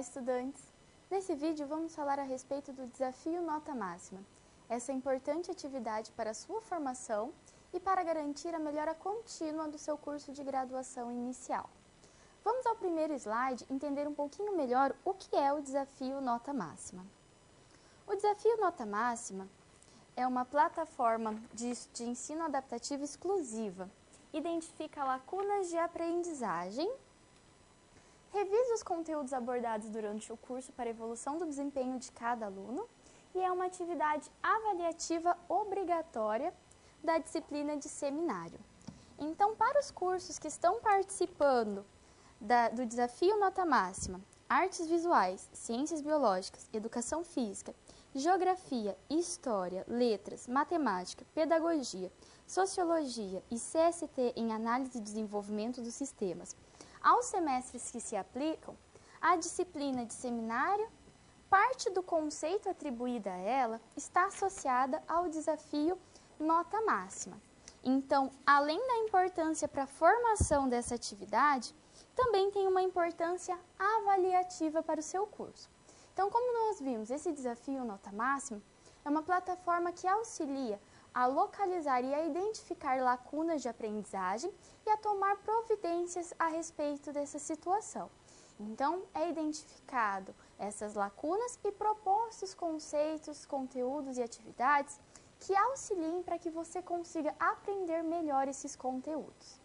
Olá, estudantes! Nesse vídeo vamos falar a respeito do desafio Nota Máxima, essa importante atividade para a sua formação e para garantir a melhora contínua do seu curso de graduação inicial. Vamos ao primeiro slide entender um pouquinho melhor o que é o desafio Nota Máxima. O desafio Nota Máxima é uma plataforma de ensino adaptativo exclusiva, identifica lacunas de aprendizagem, revisa os conteúdos abordados durante o curso para a evolução do desempenho de cada aluno e é uma atividade avaliativa obrigatória da disciplina de seminário. Então, para os cursos que estão participando do Desafio Nota Máxima, Artes Visuais, Ciências Biológicas, Educação Física, Geografia, História, Letras, Matemática, Pedagogia, Sociologia e CST em Análise e Desenvolvimento dos Sistemas, aos semestres que se aplicam, a disciplina de seminário, parte do conceito atribuída a ela está associada ao desafio Nota Máxima. Então, além da importância para a formação dessa atividade, também tem uma importância avaliativa para o seu curso. Então, como nós vimos, esse desafio Nota Máxima é uma plataforma que auxilia a localizar e a identificar lacunas de aprendizagem e a tomar providências a respeito dessa situação. Então, é identificado essas lacunas e propostos conceitos, conteúdos e atividades que auxiliem para que você consiga aprender melhor esses conteúdos.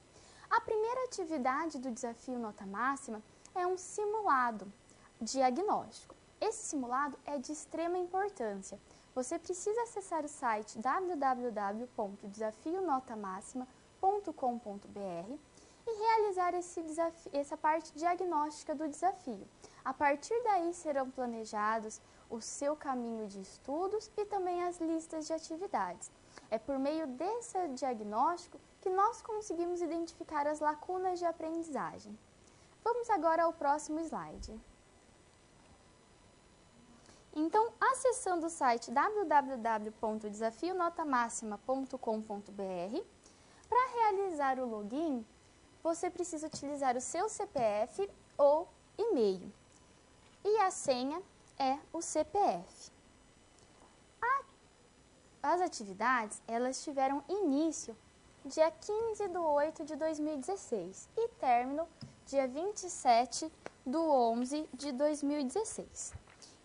A primeira atividade do desafio Nota Máxima é um simulado diagnóstico. Esse simulado é de extrema importância. Você precisa acessar o site www.desafionotamáxima.com.br e realizar essa parte diagnóstica do desafio. A partir daí serão planejados o seu caminho de estudos e também as listas de atividades. É por meio desse diagnóstico que nós conseguimos identificar as lacunas de aprendizagem. Vamos agora ao próximo slide. Então, acessando o site www.desafionotamáxima.com.br, para realizar o login, você precisa utilizar o seu CPF ou e-mail. E a senha é o CPF. As atividades, elas tiveram início dia 15 de 8 de 2016 e término dia 27 de 11 de 2016.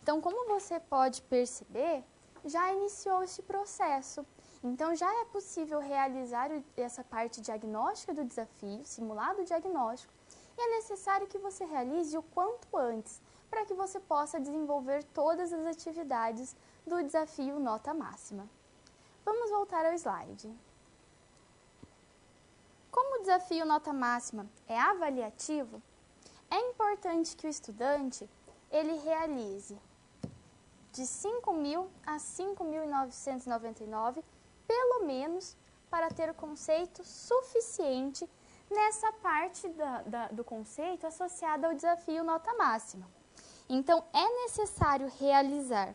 Então, como você pode perceber, já iniciou esse processo. Então, já é possível realizar essa parte diagnóstica do desafio, simulado diagnóstico, e é necessário que você realize o quanto antes, para que você possa desenvolver todas as atividades do desafio Nota Máxima. Vamos voltar ao slide. Como o desafio Nota Máxima é avaliativo, é importante que o estudante ele realize de 5.000 a 5.999, pelo menos, para ter o conceito suficiente nessa parte do conceito associada ao desafio Nota Máxima. Então, é necessário realizar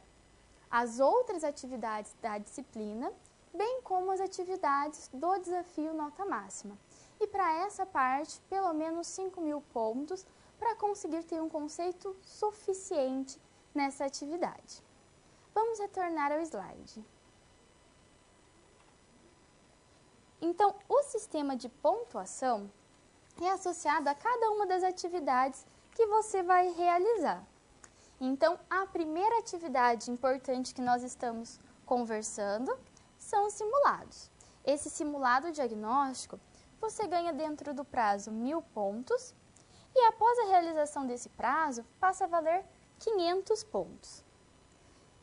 as outras atividades da disciplina, bem como as atividades do desafio Nota Máxima. E para essa parte, pelo menos 5.000 pontos para conseguir ter um conceito suficiente nessa atividade. Vamos retornar ao slide. Então, o sistema de pontuação é associado a cada uma das atividades que você vai realizar. Então, a primeira atividade importante que nós estamos conversando são os simulados. Esse simulado diagnóstico, você ganha dentro do prazo 1.000 pontos e após a realização desse prazo, passa a valer 500 pontos.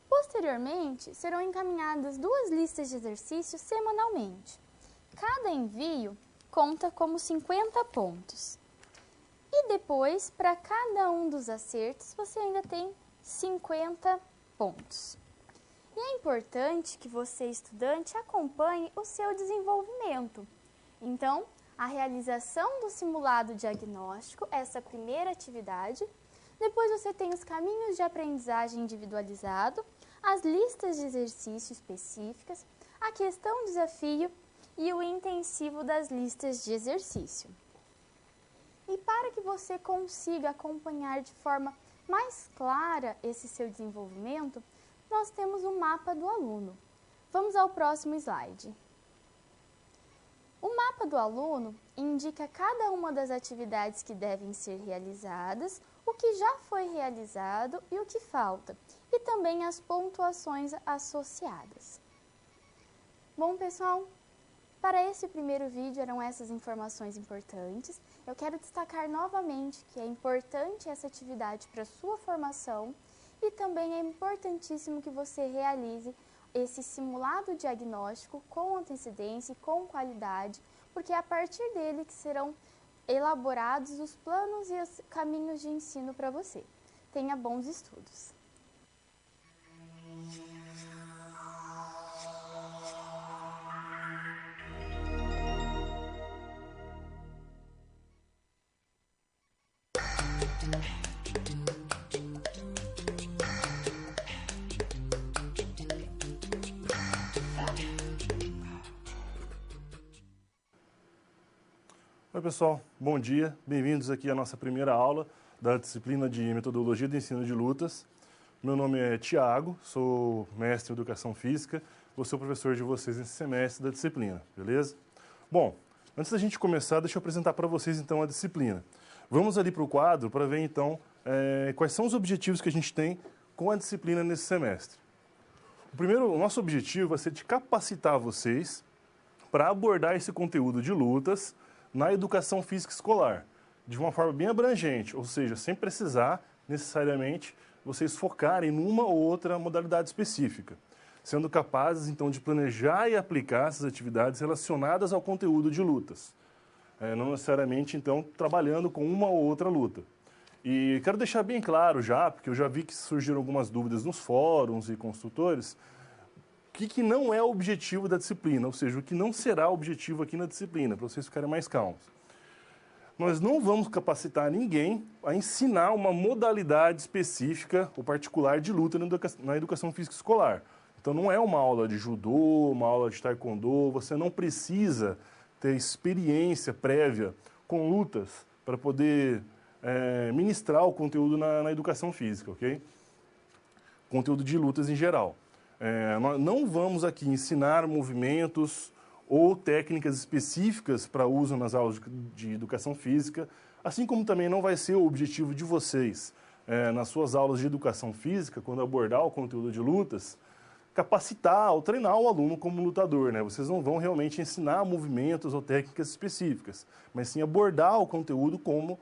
Posteriormente, serão encaminhadas 2 listas de exercícios semanalmente. Cada envio conta como 50 pontos. E depois, para cada um dos acertos, você ainda tem 50 pontos. E é importante que você, estudante, acompanhe o seu desenvolvimento. Então, a realização do simulado diagnóstico, essa primeira atividade. Depois você tem os caminhos de aprendizagem individualizado, as listas de exercício específicas, a questão desafio e o intensivo das listas de exercício. E para que você consiga acompanhar de forma mais clara esse seu desenvolvimento, nós temos o mapa do aluno. Vamos ao próximo slide. O mapa do aluno indica cada uma das atividades que devem ser realizadas, o que já foi realizado e o que falta, e também as pontuações associadas. Bom, pessoal, para esse primeiro vídeo eram essas informações importantes. Eu quero destacar novamente que é importante essa atividade para a sua formação e também é importantíssimo que você realize esse simulado diagnóstico com antecedência e com qualidade, porque é a partir dele que serão elaborados os planos e os caminhos de ensino para você. Tenha bons estudos! Oi pessoal, bom dia, bem-vindos aqui à nossa primeira aula da disciplina de Metodologia de Ensino de Lutas. Meu nome é Tiago, sou mestre em Educação Física, vou ser o professor de vocês nesse semestre da disciplina, beleza? Bom, antes da gente começar, deixa eu apresentar para vocês então a disciplina. Vamos ali para o quadro para ver então quais são os objetivos que a gente tem com a disciplina nesse semestre. O nosso objetivo vai ser de capacitar vocês para abordar esse conteúdo de lutas na educação física escolar, de uma forma bem abrangente, ou seja, sem precisar necessariamente vocês focarem numa ou outra modalidade específica, sendo capazes então de planejar e aplicar essas atividades relacionadas ao conteúdo de lutas, não necessariamente então trabalhando com uma ou outra luta. E quero deixar bem claro já, porque eu já vi que surgiram algumas dúvidas nos fóruns e construtores, o que não é o objetivo da disciplina, ou seja, o que não será o objetivo aqui na disciplina, para vocês ficarem mais calmos. Nós não vamos capacitar ninguém a ensinar uma modalidade específica ou particular de luta na educação física escolar. Então não é uma aula de judô, uma aula de taekwondo, você não precisa ter experiência prévia com lutas para poder ministrar o conteúdo na educação física, ok? Conteúdo de lutas em geral. Nós não vamos aqui ensinar movimentos ou técnicas específicas para uso nas aulas de educação física, assim como também não vai ser o objetivo de vocês, nas suas aulas de educação física, quando abordar o conteúdo de lutas, capacitar ou treinar o aluno como lutador, né? Vocês não vão realmente ensinar movimentos ou técnicas específicas, mas sim abordar o conteúdo como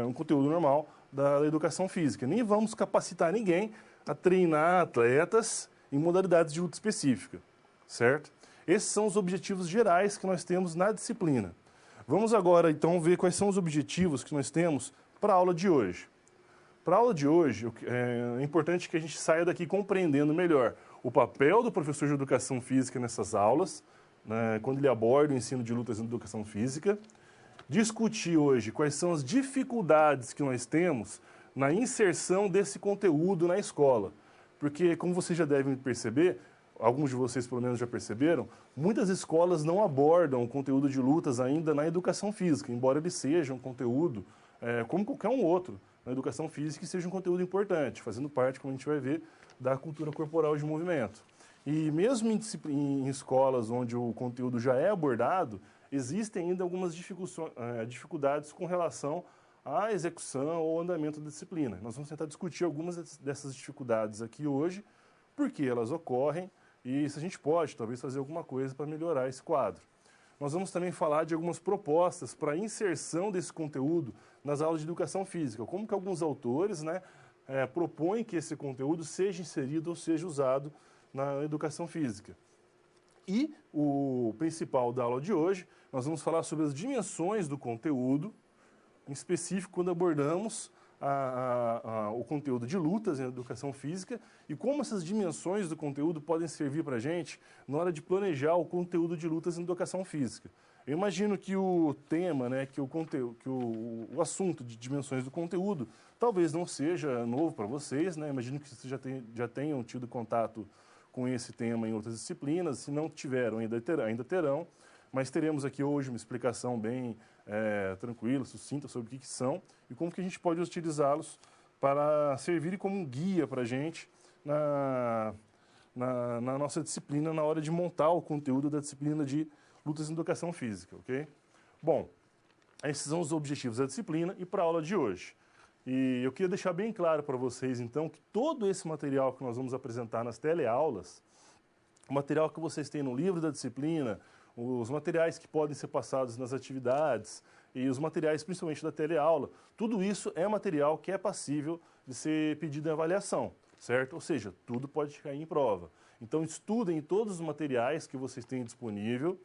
um conteúdo normal da educação física. Nem vamos capacitar ninguém a treinar atletas em modalidades de luta específica, certo? Esses são os objetivos gerais que nós temos na disciplina. Vamos agora, então, ver quais são os objetivos que nós temos para a aula de hoje. Para a aula de hoje, é importante que a gente saia daqui compreendendo melhor o papel do professor de Educação Física nessas aulas, né, quando ele aborda o ensino de lutas em Educação Física. Discutir hoje quais são as dificuldades que nós temos na inserção desse conteúdo na escola. Porque, como vocês já devem perceber, alguns de vocês pelo menos já perceberam, muitas escolas não abordam o conteúdo de lutas ainda na educação física, embora ele seja um conteúdo, como qualquer um outro, na educação física, e seja um conteúdo importante, fazendo parte, como a gente vai ver, da cultura corporal de movimento. E mesmo em escolas onde o conteúdo já é abordado, existem ainda algumas dificuldades com relação à execução ou andamento da disciplina. Nós vamos tentar discutir algumas dessas dificuldades aqui hoje, porque elas ocorrem e se a gente pode, talvez, fazer alguma coisa para melhorar esse quadro. Nós vamos também falar de algumas propostas para a inserção desse conteúdo nas aulas de educação física, como que alguns autores, né, propõem que esse conteúdo seja inserido ou seja usado na educação física. E o principal da aula de hoje, nós vamos falar sobre as dimensões do conteúdo, em específico quando abordamos o conteúdo de lutas em educação física e como essas dimensões do conteúdo podem servir para a gente na hora de planejar o conteúdo de lutas em educação física. Eu imagino que o tema, né, que o assunto de dimensões do conteúdo talvez não seja novo para vocês, né? Imagino que vocês já tenham tido contato com esse tema em outras disciplinas, se não tiveram, ainda terão, mas teremos aqui hoje uma explicação bem tranquila, sucinta sobre o que são e como que a gente pode utilizá-los para servirem como um guia para a gente na nossa disciplina, na hora de montar o conteúdo da disciplina de lutas em educação física, ok? Bom, esses são os objetivos da disciplina e para a aula de hoje. E eu queria deixar bem claro para vocês, então, que todo esse material que nós vamos apresentar nas teleaulas, o material que vocês têm no livro da disciplina, os materiais que podem ser passados nas atividades e os materiais principalmente da teleaula, tudo isso é material que é passível de ser pedido em avaliação, certo? Ou seja, tudo pode cair em prova. Então estudem todos os materiais que vocês têm disponível,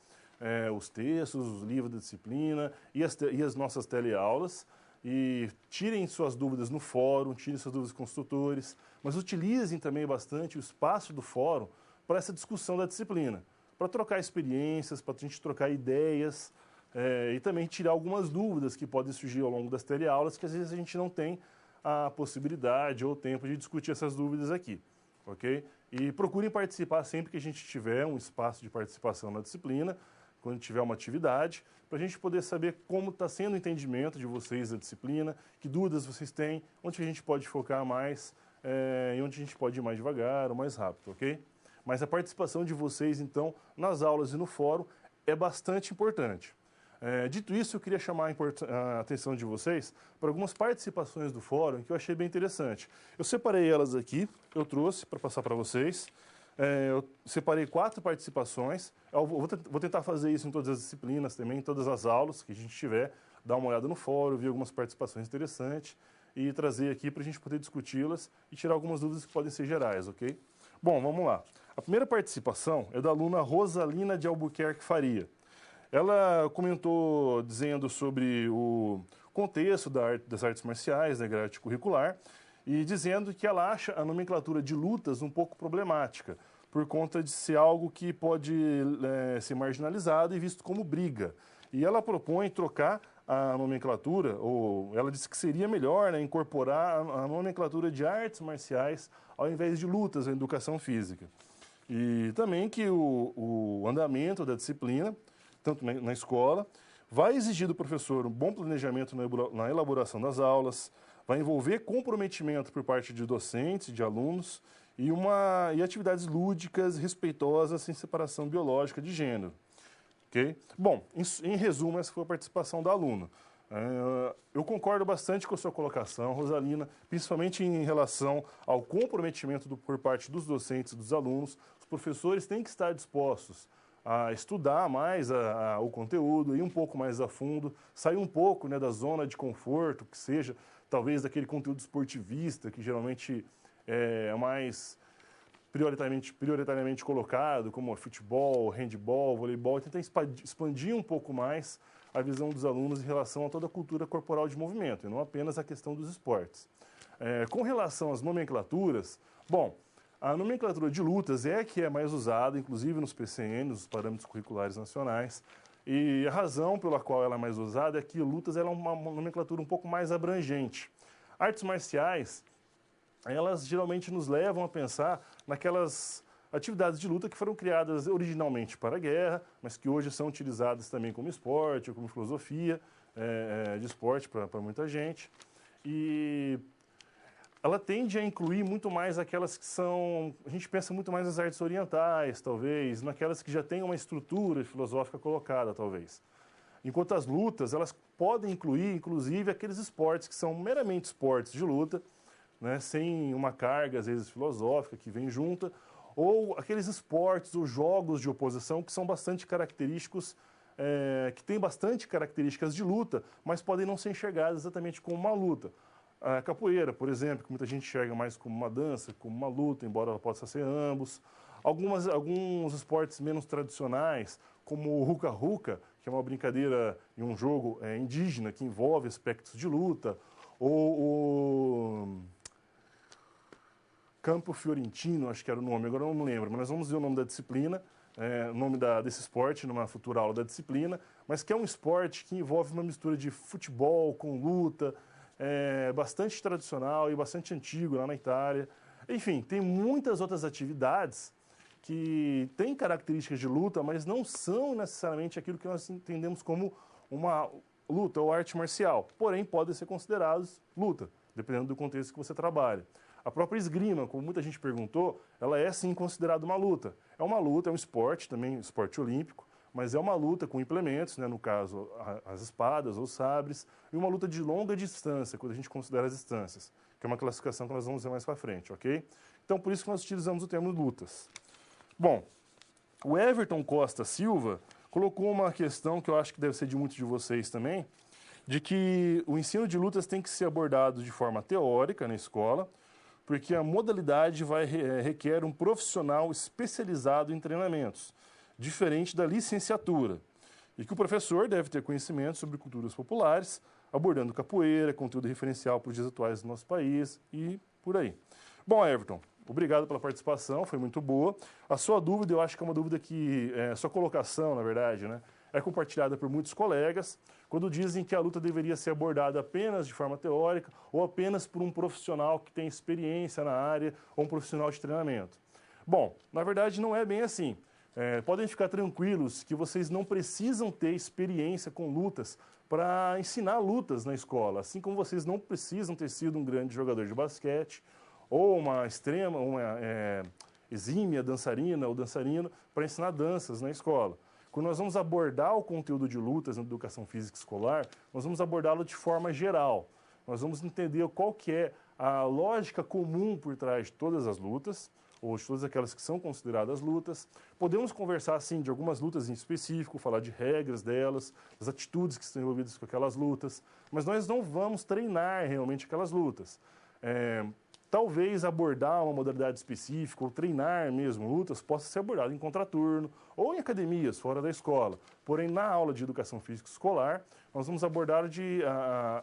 os textos, os livros da disciplina e as nossas teleaulas, e tirem suas dúvidas no fórum, tirem suas dúvidas com os tutores, mas utilizem também bastante o espaço do fórum para essa discussão da disciplina, para trocar experiências, para a gente trocar ideias e também tirar algumas dúvidas que podem surgir ao longo das teleaulas, que às vezes a gente não tem a possibilidade ou tempo de discutir essas dúvidas aqui, ok? E procurem participar sempre que a gente tiver um espaço de participação na disciplina, quando tiver uma atividade, para a gente poder saber como está sendo o entendimento de vocês da disciplina, que dúvidas vocês têm, onde a gente pode focar mais e onde a gente pode ir mais devagar ou mais rápido, ok? Mas a participação de vocês, então, nas aulas e no fórum é bastante importante. Dito isso, eu queria chamar a atenção de vocês para algumas participações do fórum que eu achei bem interessante. Eu separei elas aqui, eu trouxe para passar para vocês. Eu separei 4 participações. Eu vou tentar fazer isso em todas as disciplinas também, em todas as aulas que a gente tiver, dar uma olhada no fórum, ver algumas participações interessantes e trazer aqui para a gente poder discuti-las e tirar algumas dúvidas que podem ser gerais, ok? Bom, vamos lá. A primeira participação é da aluna Rosalina de Albuquerque Faria. Ela comentou dizendo sobre o contexto das artes marciais, da grade curricular, e dizendo que ela acha a nomenclatura de lutas um pouco problemática, por conta de ser algo que pode ser marginalizado e visto como briga. E ela propõe trocar a nomenclatura, ou ela disse que seria melhor incorporar a nomenclatura de artes marciais ao invés de lutas na educação física. E também que o andamento da disciplina, tanto na escola, vai exigir do professor um bom planejamento na elaboração das aulas, vai envolver comprometimento por parte de docentes, de alunos, e atividades lúdicas, respeitosas, sem separação biológica de gênero. Okay? Bom, em resumo, essa foi a participação da aluna. Eu concordo bastante com a sua colocação, Rosalina, principalmente em relação ao comprometimento por parte dos docentes e dos alunos. Os professores têm que estar dispostos a estudar mais o conteúdo, ir um pouco mais a fundo, sair um pouco da zona de conforto, que seja talvez daquele conteúdo esportivista, que geralmente é mais prioritariamente colocado, como futebol, handebol, voleibol, e tentar expandir um pouco mais a visão dos alunos em relação a toda a cultura corporal de movimento, e não apenas a questão dos esportes. Com relação às nomenclaturas, bom, a nomenclatura de lutas é a que é mais usada, inclusive nos PCN, nos Parâmetros Curriculares Nacionais, e a razão pela qual ela é mais usada é que lutas ela é uma nomenclatura um pouco mais abrangente. Artes marciais, elas geralmente nos levam a pensar naquelas atividades de luta que foram criadas originalmente para a guerra, mas que hoje são utilizadas também como esporte, ou como filosofia de esporte para muita gente. E ela tende a incluir muito mais aquelas que são... A gente pensa muito mais nas artes orientais, talvez, naquelas que já têm uma estrutura filosófica colocada, talvez. Enquanto as lutas, elas podem incluir, inclusive, aqueles esportes que são meramente esportes de luta, sem uma carga, às vezes, filosófica que vem junta, ou aqueles esportes ou jogos de oposição que são bastante característicos, que têm bastante características de luta, mas podem não ser enxergadas exatamente como uma luta. A capoeira, por exemplo, que muita gente enxerga mais como uma dança, como uma luta, embora ela possa ser ambos. Alguns esportes menos tradicionais, como o Ruka-Ruka, que é uma brincadeira e um jogo indígena que envolve aspectos de luta, ou o Campo Fiorentino, acho que era o nome, agora eu não lembro, mas nós vamos ver o nome da disciplina, o nome desse esporte numa futura aula da disciplina, mas que é um esporte que envolve uma mistura de futebol com luta, bastante tradicional e bastante antigo lá na Itália. Enfim, tem muitas outras atividades que têm características de luta, mas não são necessariamente aquilo que nós entendemos como luta ou arte marcial, porém podem ser considerados luta, dependendo do contexto que você trabalha. A própria esgrima, como muita gente perguntou, ela é sim considerada uma luta. É uma luta, é um esporte, também esporte olímpico, mas é uma luta com implementos, né, no caso as espadas ou sabres, e uma luta de longa distância, quando a gente considera as distâncias, que é uma classificação que nós vamos ver mais para frente, ok? Então, por isso que nós utilizamos o termo lutas. Bom, o Everton Costa Silva colocou uma questão que eu acho que deve ser de muitos de vocês também, de que o ensino de lutas tem que ser abordado de forma teórica na escola, porque a modalidade requer um profissional especializado em treinamentos, diferente da licenciatura, e que o professor deve ter conhecimento sobre culturas populares, abordando capoeira, conteúdo referencial para os dias atuais do nosso país e por aí. Bom, Everton, obrigado pela participação, foi muito boa. A sua dúvida, eu acho que é uma dúvida que, sua colocação, na verdade, né, é compartilhada por muitos colegas, quando dizem que a luta deveria ser abordada apenas de forma teórica ou apenas por um profissional que tem experiência na área ou um profissional de treinamento. Bom, na verdade não é bem assim. Podem ficar tranquilos que vocês não precisam ter experiência com lutas para ensinar lutas na escola, assim como vocês não precisam ter sido um grande jogador de basquete ou uma exímia dançarina ou dançarino para ensinar danças na escola. Quando nós vamos abordar o conteúdo de lutas na educação física escolar, nós vamos abordá-lo de forma geral. Nós vamos entender qual que é a lógica comum por trás de todas as lutas, ou de todas aquelas que são consideradas lutas. Podemos conversar, sim, de algumas lutas em específico, falar de regras delas, das atitudes que estão envolvidas com aquelas lutas, mas nós não vamos treinar realmente aquelas lutas. Talvez abordar uma modalidade específica ou treinar mesmo lutas possa ser abordado em contraturno ou em academias fora da escola. Porém, na aula de educação física escolar, nós vamos abordar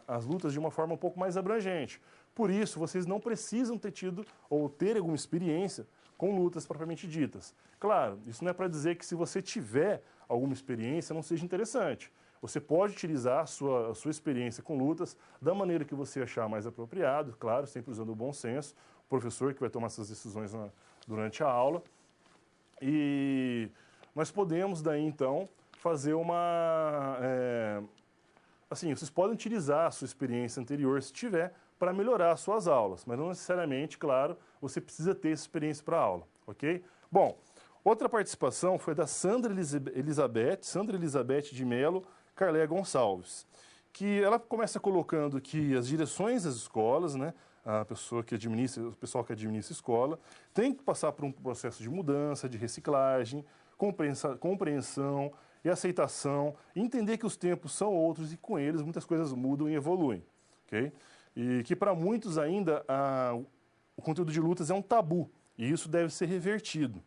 as lutas de uma forma um pouco mais abrangente. Por isso, vocês não precisam ter tido ou ter alguma experiência com lutas propriamente ditas. Claro, isso não é para dizer que se você tiver alguma experiência não seja interessante. Você pode utilizar a sua experiência com lutas da maneira que você achar mais apropriado, claro, sempre usando o bom senso, o professor que vai tomar essas decisões durante a aula. E nós podemos daí, então, fazer assim, vocês podem utilizar a sua experiência anterior, se tiver, para melhorar as suas aulas, mas não necessariamente, claro, você precisa ter essa experiência para a aula, ok? Bom, outra participação foi da Sandra Elizabeth de Melo Carléia Gonçalves, que ela começa colocando que as direções das escolas, né, o pessoal que administra a escola, tem que passar por um processo de mudança, de reciclagem, compreensão e aceitação, e entender que os tempos são outros e com eles muitas coisas mudam e evoluem, ok? E que para muitos ainda o conteúdo de lutas é um tabu, e isso deve ser revertido.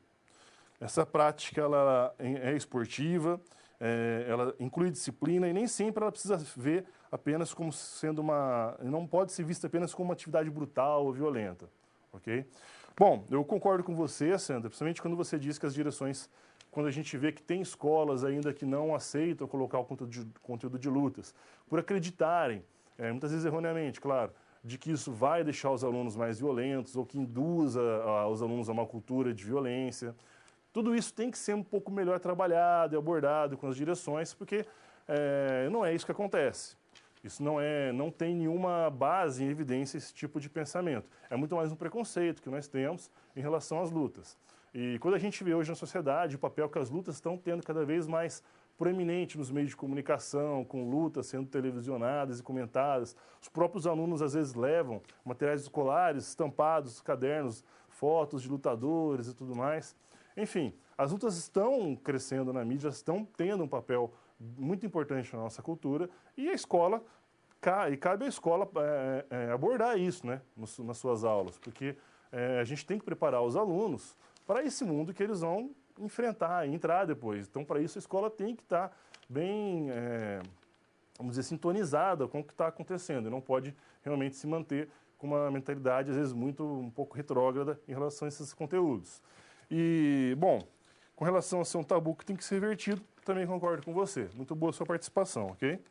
Essa prática ela é esportiva, ela inclui disciplina e nem sempre ela precisa ver apenas como sendo não pode ser vista apenas como uma atividade brutal ou violenta, ok? Bom, eu concordo com você, Sandra, principalmente quando você diz que as direções, quando a gente vê que tem escolas ainda que não aceitam colocar o conteúdo de lutas, por acreditarem, muitas vezes erroneamente, claro, de que isso vai deixar os alunos mais violentos ou que induza os alunos a uma cultura de violência. Tudo isso tem que ser um pouco melhor trabalhado e abordado com as direções, porque não é isso que acontece. Isso não tem nenhuma base em evidência esse tipo de pensamento. É muito mais um preconceito que nós temos em relação às lutas. E quando a gente vê hoje na sociedade o papel que as lutas estão tendo cada vez mais proeminente nos meios de comunicação, com lutas sendo televisionadas e comentadas, os próprios alunos às vezes levam materiais escolares, estampados, cadernos, fotos de lutadores e tudo mais. Enfim, as lutas estão crescendo na mídia, estão tendo um papel muito importante na nossa cultura e a escola, cabe à escola abordar isso, né, nas suas aulas, porque a gente tem que preparar os alunos para esse mundo que eles vão enfrentar e entrar depois. Então, para isso, a escola tem que estar bem, vamos dizer, sintonizada com o que está acontecendo e não pode realmente se manter com uma mentalidade, às vezes, um pouco retrógrada em relação a esses conteúdos. E, bom, com relação a ser um tabu que tem que ser revertido, também concordo com você. Muito boa a sua participação, ok?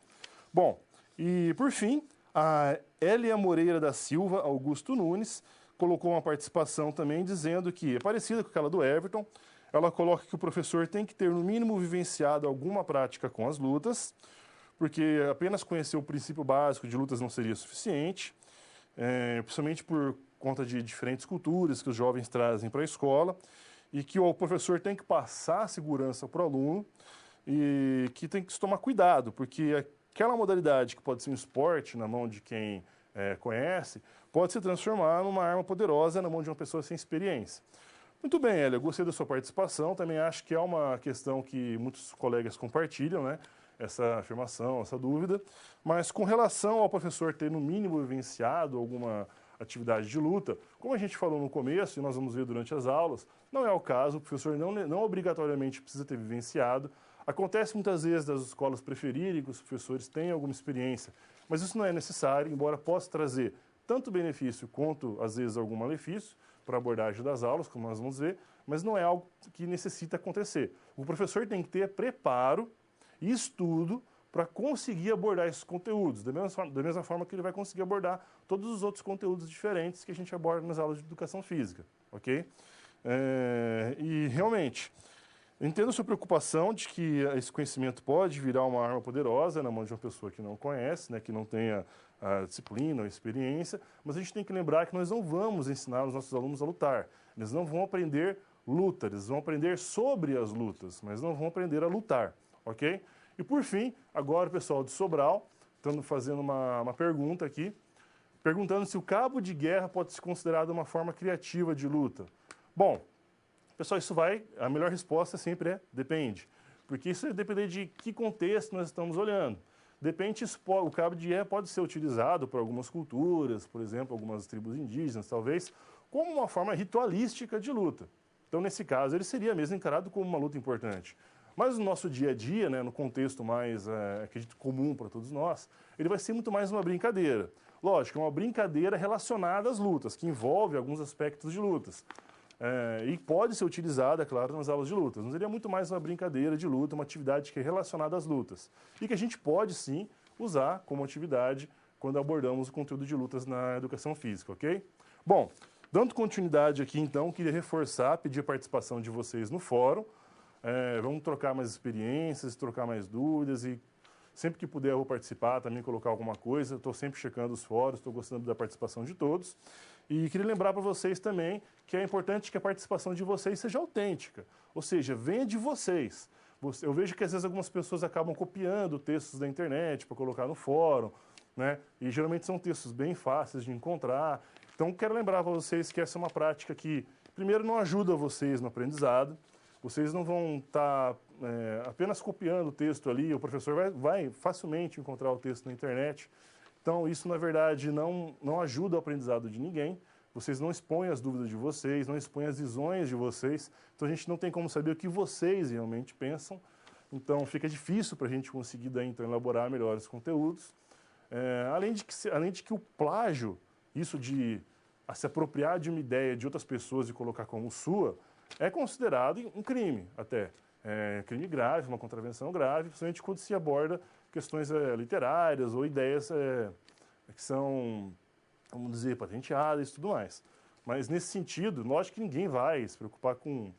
Bom, e por fim, a Elia Moreira da Silva Augusto Nunes colocou uma participação também dizendo que é parecida com aquela do Everton. Ela coloca que o professor tem que ter, no mínimo, vivenciado alguma prática com as lutas, porque apenas conhecer o princípio básico de lutas não seria suficiente, principalmente por conta de diferentes culturas que os jovens trazem para a escola, e que o professor tem que passar a segurança para o aluno, e que tem que se tomar cuidado, porque aquela modalidade que pode ser um esporte na mão de quem conhece, pode se transformar numa arma poderosa na mão de uma pessoa sem experiência. Muito bem, Hélia, gostei da sua participação, também acho que é uma questão que muitos colegas compartilham, né? Essa afirmação, essa dúvida, mas com relação ao professor ter no mínimo vivenciado alguma atividade de luta, como a gente falou no começo e nós vamos ver durante as aulas, não é o caso, o professor não obrigatoriamente precisa ter vivenciado. Acontece muitas vezes das escolas preferirem que os professores tenham alguma experiência, mas isso não é necessário, embora possa trazer tanto benefício quanto, às vezes, algum malefício para a abordagem das aulas, como nós vamos ver, mas não é algo que necessita acontecer. O professor tem que ter preparo e estudo para conseguir abordar esses conteúdos, da mesma forma que ele vai conseguir abordar todos os outros conteúdos diferentes que a gente aborda nas aulas de educação física, ok? E realmente, eu entendo a sua preocupação de que esse conhecimento pode virar uma arma poderosa na mão de uma pessoa que não conhece, né, que não tenha a disciplina ou experiência, mas a gente tem que lembrar que nós não vamos ensinar os nossos alunos a lutar. Eles não vão aprender luta, eles vão aprender sobre as lutas, mas não vão aprender a lutar, ok? E por fim, agora o pessoal de Sobral, estando fazendo uma pergunta aqui, perguntando se o cabo de guerra pode ser considerado uma forma criativa de luta. Bom, pessoal, a melhor resposta sempre é depende, porque isso vai depender de que contexto nós estamos olhando. Depende, o cabo de guerra pode ser utilizado por algumas culturas, por exemplo, algumas tribos indígenas, talvez, como uma forma ritualística de luta. Então, nesse caso, ele seria mesmo encarado como uma luta importante. Mas no nosso dia a dia, né, no contexto mais, acredito, comum para todos nós, ele vai ser muito mais uma brincadeira. Lógico, é uma brincadeira relacionada às lutas, que envolve alguns aspectos de lutas. E pode ser utilizada, é claro, nas aulas de lutas. Mas seria muito mais uma brincadeira de luta, uma atividade que é relacionada às lutas. E que a gente pode, sim, usar como atividade quando abordamos o conteúdo de lutas na educação física, ok? Bom, dando continuidade aqui, então, queria reforçar, pedir a participação de vocês no fórum. Vamos trocar mais experiências, trocar mais dúvidas e sempre que puder eu vou participar, também colocar alguma coisa. Estou sempre checando os fóruns, estou gostando da participação de todos. E queria lembrar para vocês também que é importante que a participação de vocês seja autêntica, ou seja, venha de vocês. Eu vejo que às vezes algumas pessoas acabam copiando textos da internet para colocar no fórum, né? E geralmente são textos bem fáceis de encontrar. Então quero lembrar para vocês que essa é uma prática que, primeiro, não ajuda vocês no aprendizado. Vocês não vão estar apenas copiando o texto ali, o professor vai facilmente encontrar o texto na internet. Então, isso, na verdade, não ajuda o aprendizado de ninguém. Vocês não expõem as dúvidas de vocês, não expõem as visões de vocês. Então, a gente não tem como saber o que vocês realmente pensam. Então, fica difícil para a gente conseguir, daí, então, elaborar melhores conteúdos. Além de que o plágio, isso de se apropriar de uma ideia de outras pessoas e colocar como sua, é considerado um crime, até. Crime grave, uma contravenção grave, principalmente quando se aborda questões literárias ou ideias que são, vamos dizer, patenteadas e tudo mais. Mas, nesse sentido, lógico que ninguém vai se preocupar com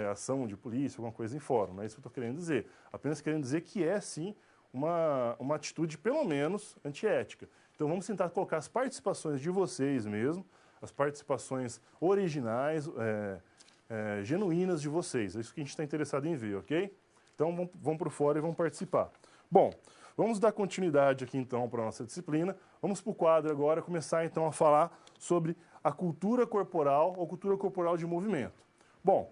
ação de polícia, alguma coisa em fórum. Não é isso que eu estou querendo dizer. Apenas querendo dizer que é, sim, uma atitude, pelo menos, antiética. Então, vamos tentar colocar as participações de vocês mesmo, as participações originais, genuínas de vocês. É isso que a gente está interessado em ver, ok? Então, vamos para o fórum e vamos participar. Bom, vamos dar continuidade aqui, então, para a nossa disciplina. Vamos para o quadro agora, começar, então, a falar sobre a cultura corporal ou cultura corporal de movimento. Bom,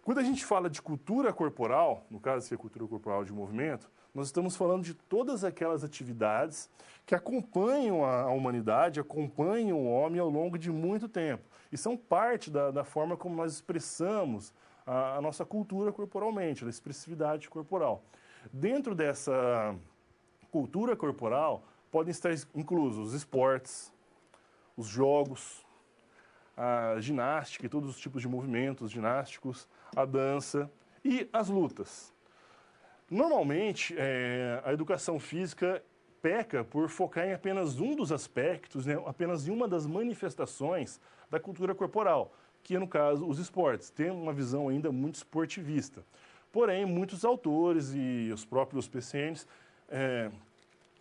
quando a gente fala de cultura corporal, no caso, se é cultura corporal de movimento, nós estamos falando de todas aquelas atividades que acompanham a humanidade, acompanham o homem ao longo de muito tempo. E são parte da forma como nós expressamos a nossa cultura corporalmente, a expressividade corporal. Dentro dessa cultura corporal, podem estar inclusos os esportes, os jogos, a ginástica e todos os tipos de movimentos ginásticos, a dança e as lutas. Normalmente, a educação física peca por focar em apenas um dos aspectos, né, apenas em uma das manifestações da cultura corporal, que é, no caso, os esportes. Tem uma visão ainda muito esportivista. Porém, muitos autores e os próprios PCNs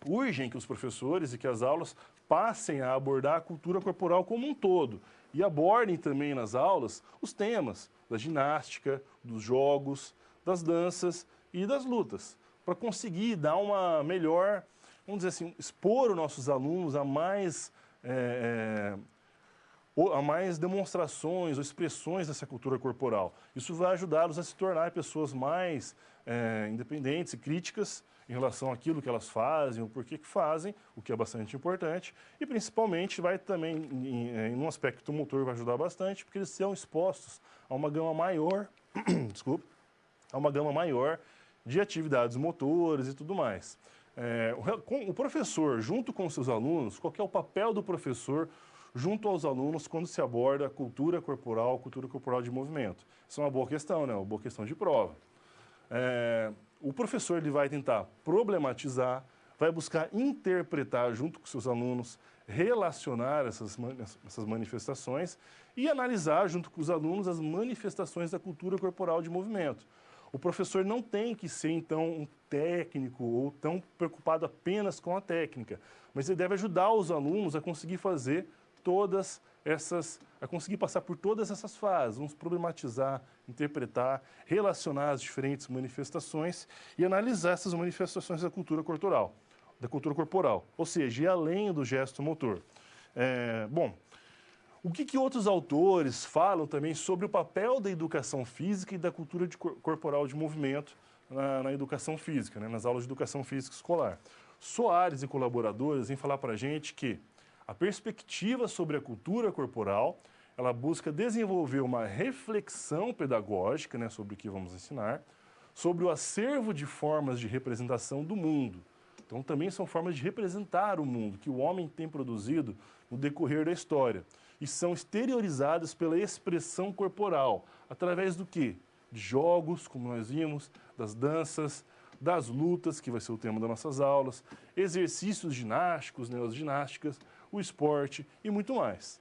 urgem que os professores e que as aulas passem a abordar a cultura corporal como um todo e abordem também nas aulas os temas da ginástica, dos jogos, das danças e das lutas, para conseguir dar uma melhor, vamos dizer assim, expor os nossos alunos a mais demonstrações ou expressões dessa cultura corporal. Isso vai ajudá-los a se tornar pessoas mais independentes e críticas em relação àquilo que elas fazem, o porquê que fazem, o que é bastante importante, e principalmente vai também, em um aspecto motor, vai ajudar bastante, porque eles serão expostos a uma gama maior, desculpa, a uma gama maior de atividades motoras e tudo mais. O professor, junto com os seus alunos, qual que é o papel do professor junto aos alunos quando se aborda a cultura corporal de movimento? Isso é uma boa questão, né? Uma boa questão de prova. O professor ele vai tentar problematizar, vai buscar interpretar junto com seus alunos, relacionar essas manifestações e analisar junto com os alunos as manifestações da cultura corporal de movimento. O professor não tem que ser, então, um técnico ou tão preocupado apenas com a técnica, mas ele deve ajudar os alunos a conseguir fazer a conseguir passar por todas essas fases, vamos problematizar, interpretar, relacionar as diferentes manifestações e analisar essas manifestações da cultura corporal, ou seja, ir além do gesto motor. O que outros autores falam também sobre o papel da educação física e da cultura corporal de movimento na educação física, né, nas aulas de educação física escolar? Soares e colaboradores vêm falar para a gente que a perspectiva sobre a cultura corporal, ela busca desenvolver uma reflexão pedagógica, né, sobre o que vamos ensinar, sobre o acervo de formas de representação do mundo. Então, também são formas de representar o mundo que o homem tem produzido no decorrer da história. E são exteriorizadas pela expressão corporal, através do quê? De jogos, como nós vimos, das danças, das lutas, que vai ser o tema das nossas aulas, exercícios ginásticos, né, as ginásticas, o esporte e muito mais.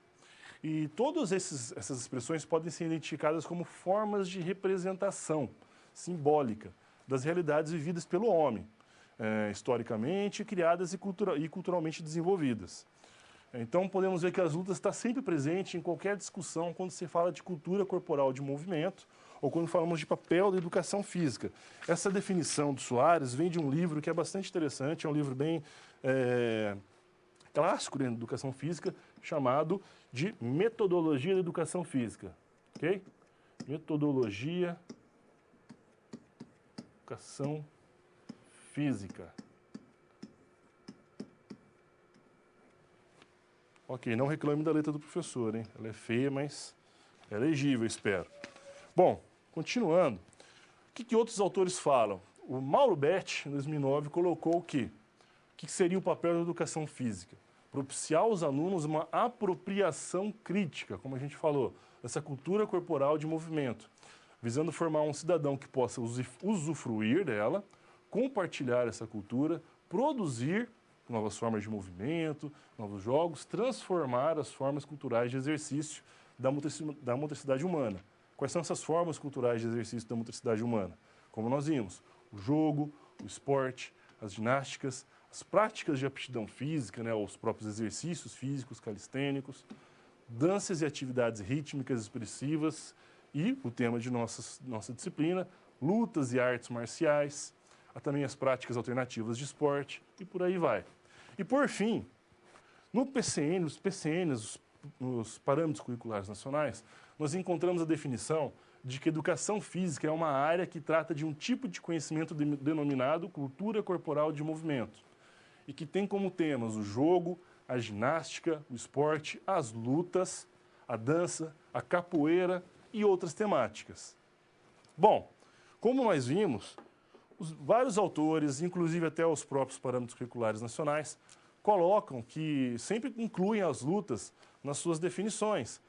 E todas essas expressões podem ser identificadas como formas de representação simbólica das realidades vividas pelo homem, historicamente criadas e culturalmente desenvolvidas. Então, podemos ver que as lutas estão sempre presentes em qualquer discussão quando se fala de cultura corporal de movimento ou quando falamos de papel da educação física. Essa definição do Soares vem de um livro que é bastante interessante, é um livro bem clássico dentro da educação física, chamado de Metodologia da Educação Física. Ok? Metodologia da Educação Física. Ok, não reclame da letra do professor, hein? Ela é feia, mas é legível, espero. Bom, continuando. O que outros autores falam? O Mauro Betti, em 2009, colocou o quê? O que seria o papel da educação física? Propiciar aos alunos uma apropriação crítica, como a gente falou, dessa cultura corporal de movimento, visando formar um cidadão que possa usufruir dela, compartilhar essa cultura, produzir novas formas de movimento, novos jogos, transformar as formas culturais de exercício da motricidade humana. Quais são essas formas culturais de exercício da motricidade humana? Como nós vimos, o jogo, o esporte, as ginásticas, as práticas de aptidão física, né, os próprios exercícios físicos, calistênicos, danças e atividades rítmicas expressivas e o tema de nossa disciplina, lutas e artes marciais, há também as práticas alternativas de esporte e por aí vai. E por fim, nos PCNs, nos Parâmetros Curriculares Nacionais, nós encontramos a definição de que educação física é uma área que trata de um tipo de conhecimento denominado cultura corporal de movimento e que tem como temas o jogo, a ginástica, o esporte, as lutas, a dança, a capoeira e outras temáticas. Bom, como nós vimos, vários autores, inclusive até os próprios Parâmetros Curriculares Nacionais, colocam que sempre incluem as lutas nas suas definições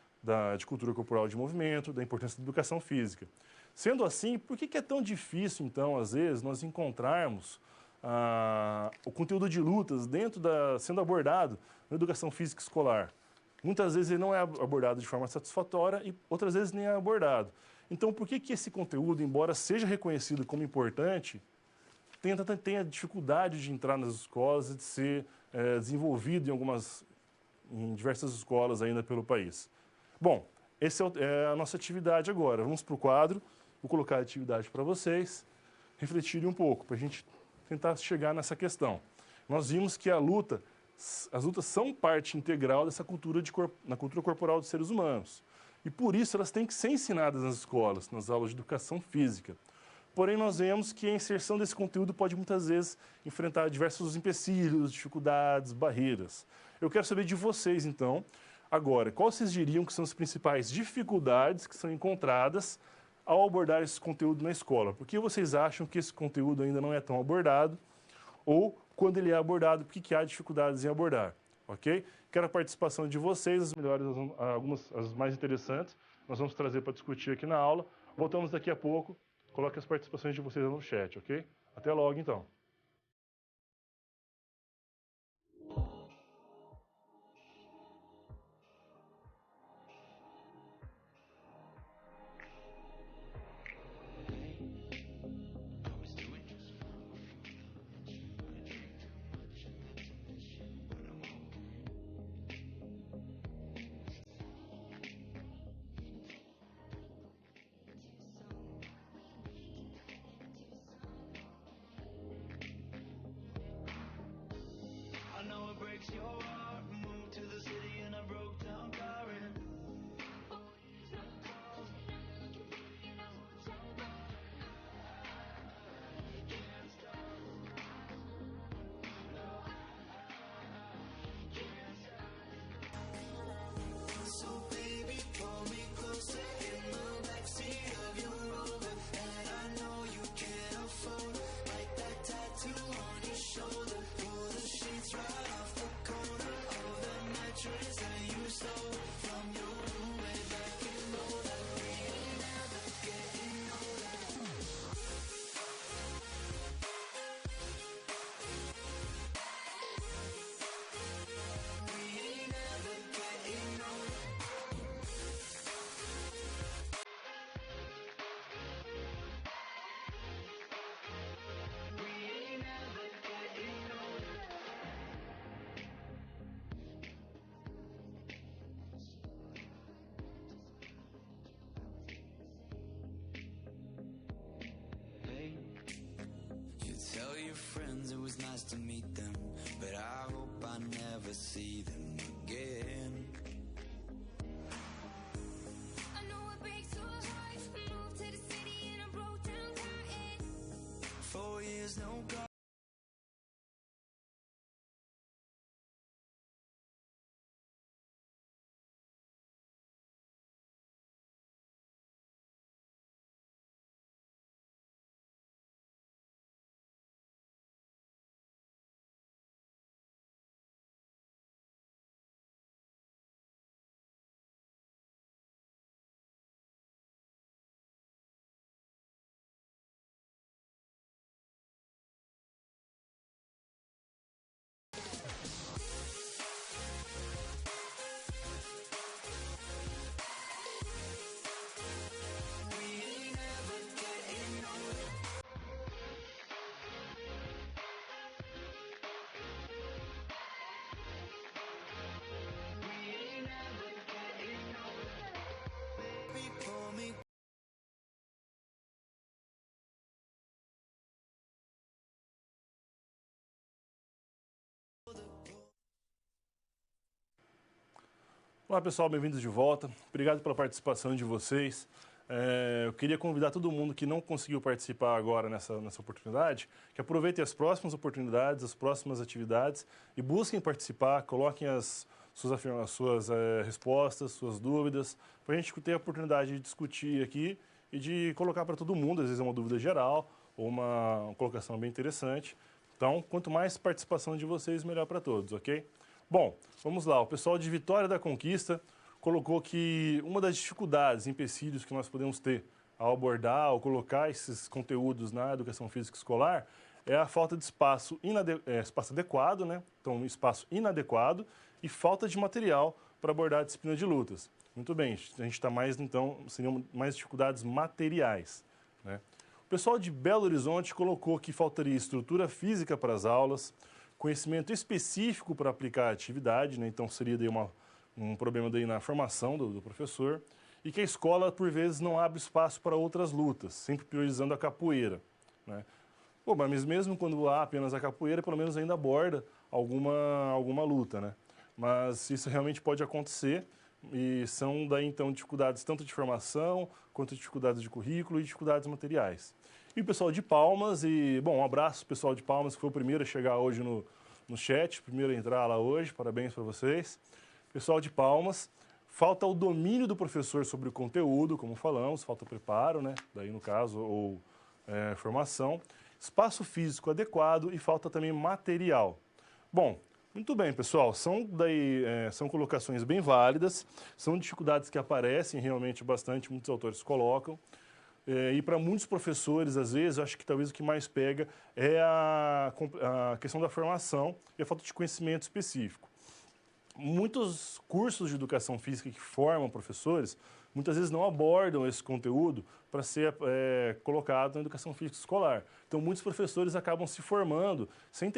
de cultura corporal de movimento, da importância da educação física. Sendo assim, por que é tão difícil, então, às vezes, nós encontrarmos o conteúdo de lutas sendo abordado na educação física escolar? Muitas vezes ele não é abordado de forma satisfatória e outras vezes nem é abordado. Então, por que esse conteúdo, embora seja reconhecido como importante, tenha dificuldade de entrar nas escolas e de ser desenvolvido em diversas escolas ainda pelo país. Bom, essa é a nossa atividade agora. Vamos para o quadro, vou colocar a atividade para vocês refletirem um pouco, para a gente tentar chegar nessa questão. Nós vimos que as lutas são parte integral dessa na cultura corporal dos seres humanos. E por isso elas têm que ser ensinadas nas escolas, nas aulas de educação física. Porém, nós vemos que a inserção desse conteúdo pode muitas vezes enfrentar diversos empecilhos, dificuldades, barreiras. Eu quero saber de vocês, então, agora, quais vocês diriam que são as principais dificuldades que são encontradas ao abordar esse conteúdo na escola? Por que vocês acham que esse conteúdo ainda não é tão abordado? Ou, quando ele é abordado, por que há dificuldades em abordar? Ok? Quero a participação de vocês, as melhores, as mais interessantes. Nós vamos trazer para discutir aqui na aula. Voltamos daqui a pouco. Coloque as participações de vocês no chat, ok? Até logo, então. Tell your friends it was nice to meet them, but I hope I never see them again. I know it breaks your heart. Moved to the city and I broke down crying. 4 years, no God. Olá pessoal, bem-vindos de volta. Obrigado pela participação de vocês. Eu queria convidar todo mundo que não conseguiu participar agora nessa oportunidade, que aproveitem as próximas oportunidades, as próximas atividades e busquem participar, coloquem as suas respostas, suas dúvidas, para a gente ter a oportunidade de discutir aqui e de colocar para todo mundo, às vezes é uma dúvida geral ou uma colocação bem interessante. Então, quanto mais participação de vocês, melhor para todos, ok? Bom, vamos lá. O pessoal de Vitória da Conquista colocou que uma das dificuldades, empecilhos que nós podemos ter ao abordar, ao colocar esses conteúdos na educação física escolar, é a falta de espaço adequado, né? Então, um espaço inadequado e falta de material para abordar a disciplina de lutas. Muito bem, a gente está mais, então, seriam mais dificuldades materiais, né? pessoal de Belo Horizonte colocou que faltaria estrutura física para as aulas, conhecimento específico para aplicar a atividade, né? Então seria daí um problema daí na formação do professor, e que a escola, por vezes, não abre espaço para outras lutas, sempre priorizando a capoeira, né? Pô, mas mesmo quando há apenas a capoeira, pelo menos ainda aborda alguma luta, né? Mas isso realmente pode acontecer e são daí então dificuldades tanto de formação, quanto dificuldades de currículo e dificuldades materiais. E o pessoal de Palmas, um abraço pessoal de Palmas, que foi o primeiro a chegar hoje no chat, primeiro a entrar lá hoje, parabéns para vocês. Pessoal de Palmas, falta o domínio do professor sobre o conteúdo, como falamos, falta preparo, né? Daí no caso, ou formação. Espaço físico adequado e falta também material. Bom, muito bem, pessoal. São colocações bem válidas, são dificuldades que aparecem realmente bastante, muitos autores colocam. E para muitos professores, às vezes, eu acho que talvez o que mais pega é a questão da formação e a falta de conhecimento específico. Muitos cursos de educação física que formam professores, muitas vezes não abordam esse conteúdo para ser colocado na educação física escolar. Então, muitos professores acabam se formando sem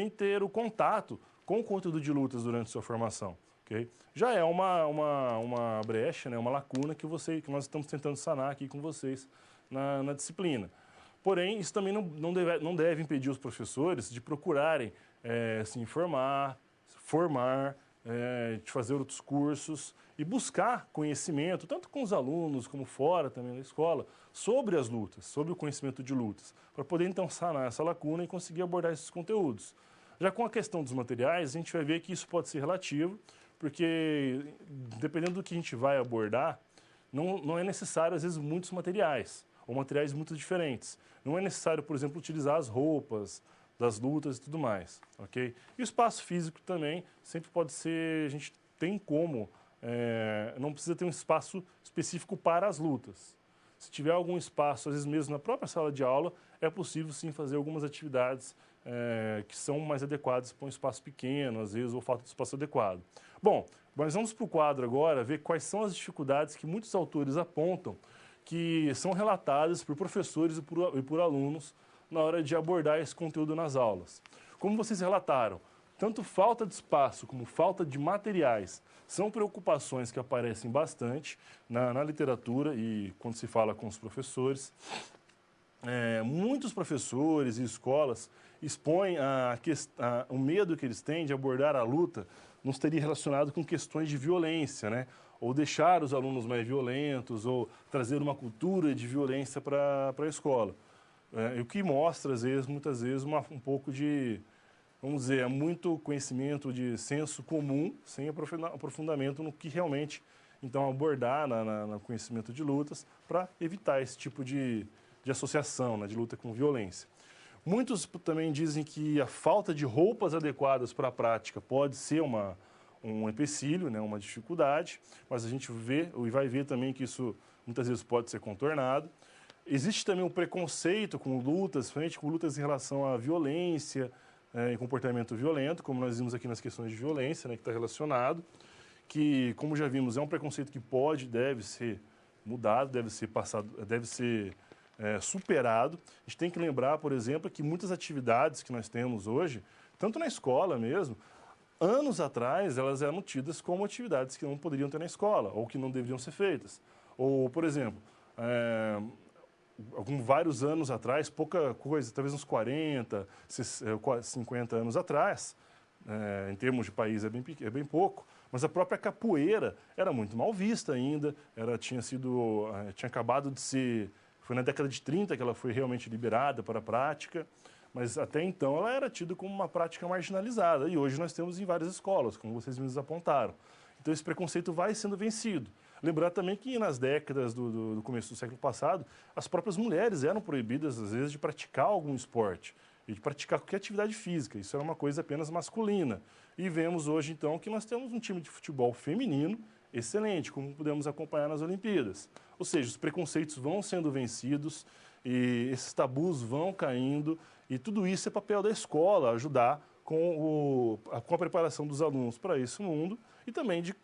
ter o contato com o conteúdo de lutas durante sua formação. Okay? Já é uma brecha, né, uma lacuna que nós estamos tentando sanar aqui com vocês na disciplina. Porém, isso também não deve impedir os professores de procurarem se informar, formar, de fazer outros cursos e buscar conhecimento, tanto com os alunos como fora também da escola, sobre as lutas, sobre o conhecimento de lutas, para poder então sanar essa lacuna e conseguir abordar esses conteúdos. Já com a questão dos materiais, a gente vai ver que isso pode ser relativo, porque dependendo do que a gente vai abordar, não é necessário às vezes muitos materiais, ou materiais muito diferentes. Não é necessário, por exemplo, utilizar as roupas das lutas e tudo mais, ok? E o espaço físico também sempre pode ser, a gente tem como, não precisa ter um espaço específico para as lutas. Se tiver algum espaço, às vezes mesmo na própria sala de aula, é possível sim fazer algumas atividades que são mais adequadas para um espaço pequeno, às vezes, ou falta de espaço adequado. Bom, mas vamos para o quadro agora, ver quais são as dificuldades que muitos autores apontam que são relatadas por professores e por alunos na hora de abordar esse conteúdo nas aulas. Como vocês relataram, tanto falta de espaço como falta de materiais são preocupações que aparecem bastante na literatura e quando se fala com os professores. Muitos professores e escolas expõem o medo que eles têm de abordar a luta não estaria relacionado com questões de violência, né? Ou deixar os alunos mais violentos, ou trazer uma cultura de violência para a escola. O que mostra, muitas vezes, um pouco de, vamos dizer, muito conhecimento de senso comum, sem aprofundamento no que realmente, então, abordar no conhecimento de lutas para evitar esse tipo de associação, né, de luta com violência. Muitos também dizem que a falta de roupas adequadas para a prática pode ser um empecilho, né, uma dificuldade, mas a gente vai ver também que isso muitas vezes pode ser contornado. Existe também um preconceito com lutas em relação à violência e comportamento violento, como nós vimos aqui nas questões de violência, né, que está relacionado, que, como já vimos, é um preconceito que deve ser mudado, deve ser superado. A gente tem que lembrar, por exemplo, que muitas atividades que nós temos hoje, tanto na escola mesmo, anos atrás elas eram tidas como atividades que não poderiam ter na escola, ou que não deveriam ser feitas. Ou, por exemplo, vários anos atrás, pouca coisa, talvez uns 40, 50 anos atrás, em termos de país é bem pouco, mas a própria capoeira era muito mal vista ainda, tinha acabado de ser, foi na década de 30 que ela foi realmente liberada para a prática, mas até então ela era tida como uma prática marginalizada, e hoje nós temos em várias escolas, como vocês mesmos apontaram. Então esse preconceito vai sendo vencido. Lembrar também que nas décadas do começo do século passado, as próprias mulheres eram proibidas, às vezes, de praticar algum esporte e de praticar qualquer atividade física. Isso era uma coisa apenas masculina. E vemos hoje, então, que nós temos um time de futebol feminino excelente, como podemos acompanhar nas Olimpíadas. Ou seja, os preconceitos vão sendo vencidos e esses tabus vão caindo e tudo isso é papel da escola, ajudar com a preparação dos alunos para esse mundo e também de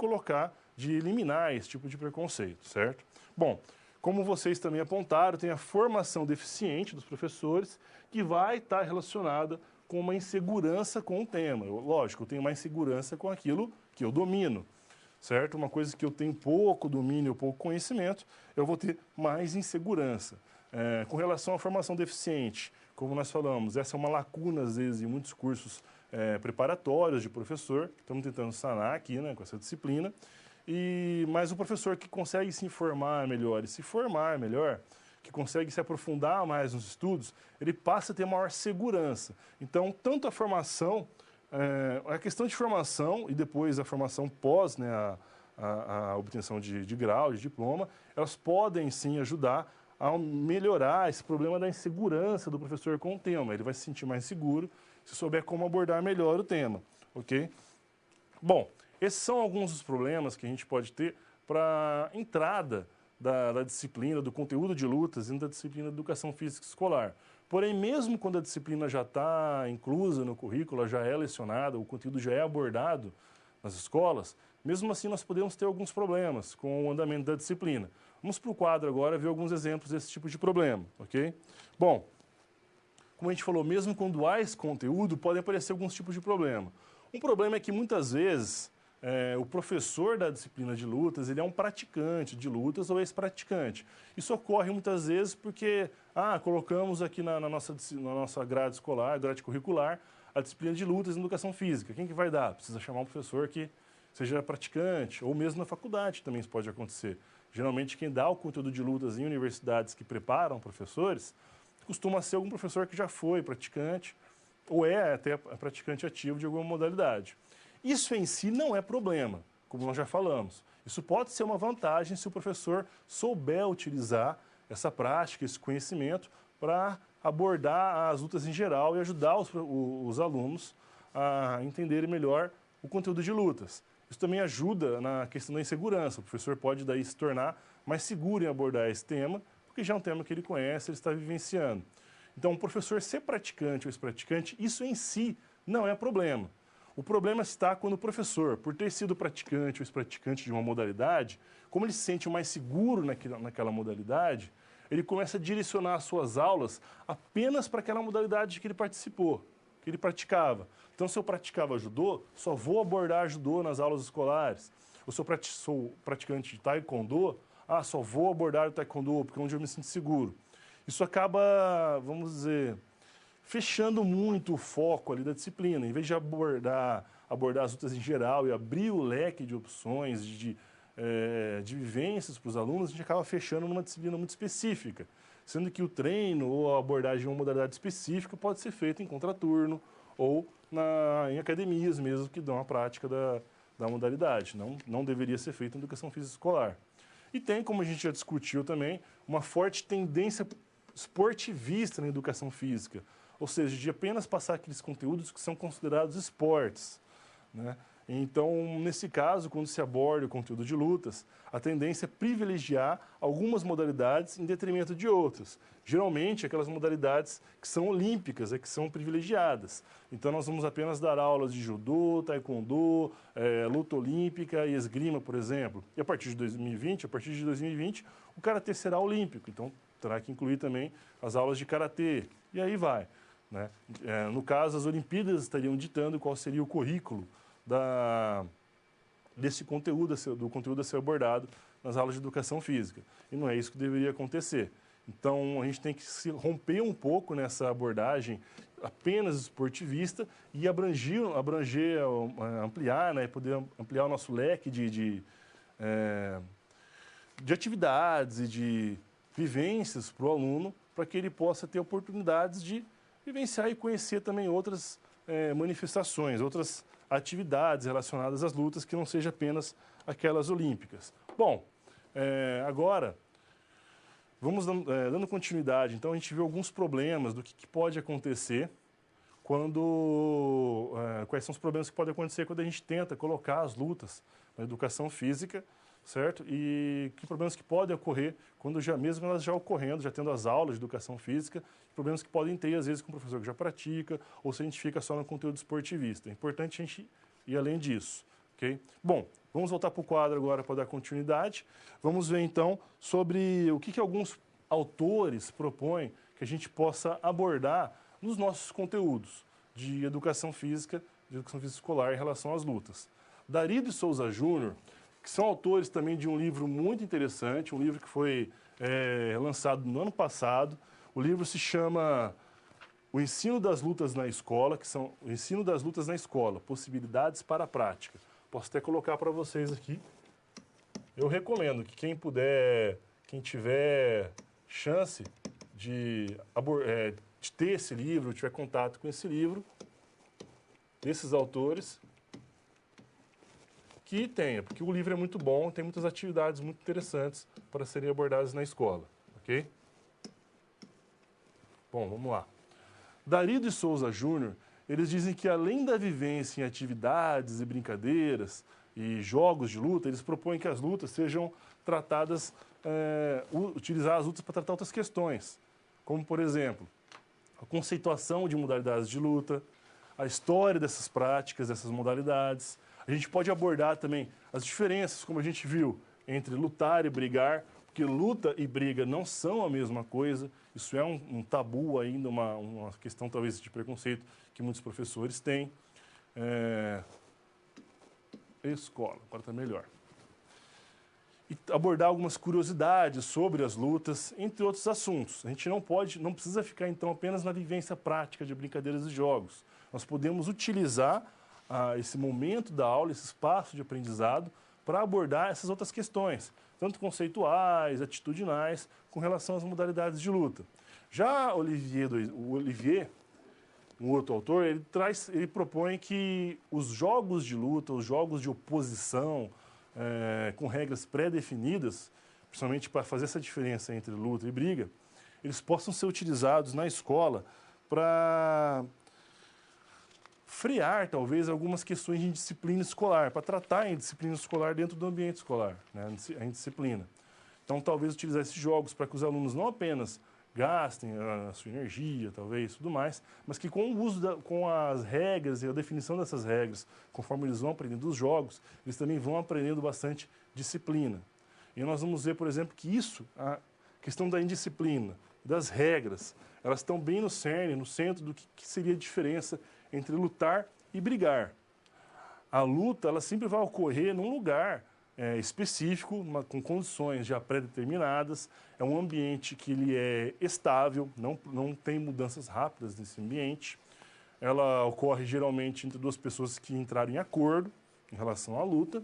eliminar esse tipo de preconceito, certo? Bom, como vocês também apontaram, tem a formação deficiente dos professores, que vai estar relacionada com uma insegurança com o tema. Lógico, eu tenho mais insegurança com aquilo que eu domino, certo? Uma coisa que eu tenho pouco domínio, pouco conhecimento, eu vou ter mais insegurança. Com relação à formação deficiente, como nós falamos, essa é uma lacuna, às vezes, em muitos cursos preparatórios de professor, estamos tentando sanar aqui, né, com essa disciplina, mas o professor que consegue se informar melhor e se formar melhor, que consegue se aprofundar mais nos estudos, ele passa a ter maior segurança. Então, tanto a formação, a questão de formação e depois a formação pós, né, a obtenção de grau, de diploma, elas podem sim ajudar a melhorar esse problema da insegurança do professor com o tema. Ele vai se sentir mais seguro se souber como abordar melhor o tema, ok? Bom, esses são alguns dos problemas que a gente pode ter para a entrada da disciplina, do conteúdo de lutas dentro da disciplina de educação física escolar. Porém, mesmo quando a disciplina já está inclusa no currículo, já é lecionada, o conteúdo já é abordado nas escolas, mesmo assim nós podemos ter alguns problemas com o andamento da disciplina. Vamos para o quadro agora ver alguns exemplos desse tipo de problema, ok? Bom, como a gente falou, mesmo quando há esse conteúdo, podem aparecer alguns tipos de problema. Um problema é que muitas vezes o professor da disciplina de lutas, ele é um praticante de lutas ou ex-praticante. Isso ocorre muitas vezes porque, colocamos aqui na nossa grade escolar, grade curricular, a disciplina de lutas em educação física. Quem que vai dar? Precisa chamar um professor que seja praticante, ou mesmo na faculdade também isso pode acontecer. Geralmente quem dá o conteúdo de lutas em universidades que preparam professores, costuma ser algum professor que já foi praticante, ou é até praticante ativo de alguma modalidade. Isso em si não é problema, como nós já falamos. Isso pode ser uma vantagem se o professor souber utilizar essa prática, esse conhecimento, para abordar as lutas em geral e ajudar os alunos a entenderem melhor o conteúdo de lutas. Isso também ajuda na questão da insegurança. O professor pode daí se tornar mais seguro em abordar esse tema, porque já é um tema que ele conhece, ele está vivenciando. Então, o professor ser praticante ou ex-praticante, isso em si não é problema. O problema está quando o professor, por ter sido praticante ou ex-praticante de uma modalidade, como ele se sente mais seguro naquela modalidade, ele começa a direcionar as suas aulas apenas para aquela modalidade que ele participou, que ele praticava. Então, se eu praticava judô, só vou abordar judô nas aulas escolares. Ou se eu sou praticante de taekwondo, só vou abordar o taekwondo, porque é onde eu me sinto seguro. Isso acaba, vamos dizer, fechando muito o foco ali da disciplina. Em vez de abordar as lutas em geral e abrir o leque de opções, de vivências para os alunos, a gente acaba fechando numa disciplina muito específica. Sendo que o treino ou a abordagem de uma modalidade específica pode ser feita em contraturno ou em academias mesmo que dão a prática da modalidade. Não deveria ser feita em educação física escolar. E tem, como a gente já discutiu também, uma forte tendência esportivista na educação física. Ou seja, de apenas passar aqueles conteúdos que são considerados esportes, né? Então, nesse caso, quando se aborda o conteúdo de lutas, a tendência é privilegiar algumas modalidades em detrimento de outras. Geralmente, aquelas modalidades que são olímpicas, que são privilegiadas. Então, nós vamos apenas dar aulas de judô, taekwondo, luta olímpica e esgrima, por exemplo. E a partir de 2020, o karatê será olímpico. Então, terá que incluir também as aulas de karatê. E aí vai, né? No caso, as Olimpíadas estariam ditando qual seria o currículo desse conteúdo, do conteúdo a ser abordado nas aulas de educação física. E não é isso que deveria acontecer. Então, a gente tem que se romper um pouco nessa abordagem apenas esportivista e ampliar, né, poder ampliar o nosso leque de atividades e de vivências para o aluno, para que ele possa ter oportunidades de vivenciar e conhecer também outras manifestações, outras atividades relacionadas às lutas que não seja apenas aquelas olímpicas. Bom, agora vamos dando continuidade. Então, a gente vê alguns problemas do que pode acontecer quais são os problemas que podem acontecer quando a gente tenta colocar as lutas na educação física, certo? E que problemas que podem ocorrer mesmo elas já ocorrendo, já tendo as aulas de educação física, problemas que podem ter, às vezes, com o professor que já pratica, ou se a gente fica só no conteúdo esportivista. É importante a gente ir além disso, ok? Bom, vamos voltar para o quadro agora para dar continuidade. Vamos ver então sobre o que alguns autores propõem que a gente possa abordar nos nossos conteúdos de educação física escolar em relação às lutas. Dari de Souza Júnior, que são autores também de um livro muito interessante, um livro que foi lançado no ano passado. O livro se chama O Ensino das Lutas na Escola, que são o Ensino das Lutas na Escola, Possibilidades para a Prática. Posso até colocar para vocês aqui. Eu recomendo que quem puder, quem tiver chance de ter esse livro, tiver contato com esse livro, desses autores, que tenha, porque o livro é muito bom, tem muitas atividades muito interessantes para serem abordadas na escola, ok? Bom, vamos lá. Dari de Souza Júnior, eles dizem que além da vivência em atividades e brincadeiras e jogos de luta, eles propõem que as lutas sejam tratadas, utilizar as lutas para tratar outras questões, como, por exemplo, a conceituação de modalidades de luta, a história dessas práticas, dessas modalidades. A gente pode abordar também as diferenças, como a gente viu, entre lutar e brigar, porque luta e briga não são a mesma coisa. Isso é um tabu ainda, uma questão talvez de preconceito que muitos professores têm. Escola, agora está melhor. E abordar algumas curiosidades sobre as lutas, entre outros assuntos. A gente não precisa ficar então apenas na vivência prática de brincadeiras e jogos. Nós podemos utilizar esse momento da aula, esse espaço de aprendizado, para abordar essas outras questões, tanto conceituais, atitudinais, com relação às modalidades de luta. Já o Olivier, um outro autor, ele propõe que os jogos de luta, os jogos de oposição, com regras pré-definidas, principalmente para fazer essa diferença entre luta e briga, eles possam ser utilizados na escola para frear, talvez, algumas questões de indisciplina escolar, para tratar a indisciplina escolar dentro do ambiente escolar, né, a indisciplina. Então, talvez utilizar esses jogos para que os alunos não apenas gastem a sua energia, talvez, tudo mais, mas que com o uso, com as regras e a definição dessas regras, conforme eles vão aprendendo os jogos, eles também vão aprendendo bastante disciplina. E nós vamos ver, por exemplo, que a questão da indisciplina, das regras, elas estão bem no cerne, no centro do que seria a diferença entre lutar e brigar. A luta, ela sempre vai ocorrer num lugar específico, com condições já pré-determinadas, é um ambiente que ele é estável, não tem mudanças rápidas nesse ambiente. Ela ocorre geralmente entre duas pessoas que entraram em acordo em relação à luta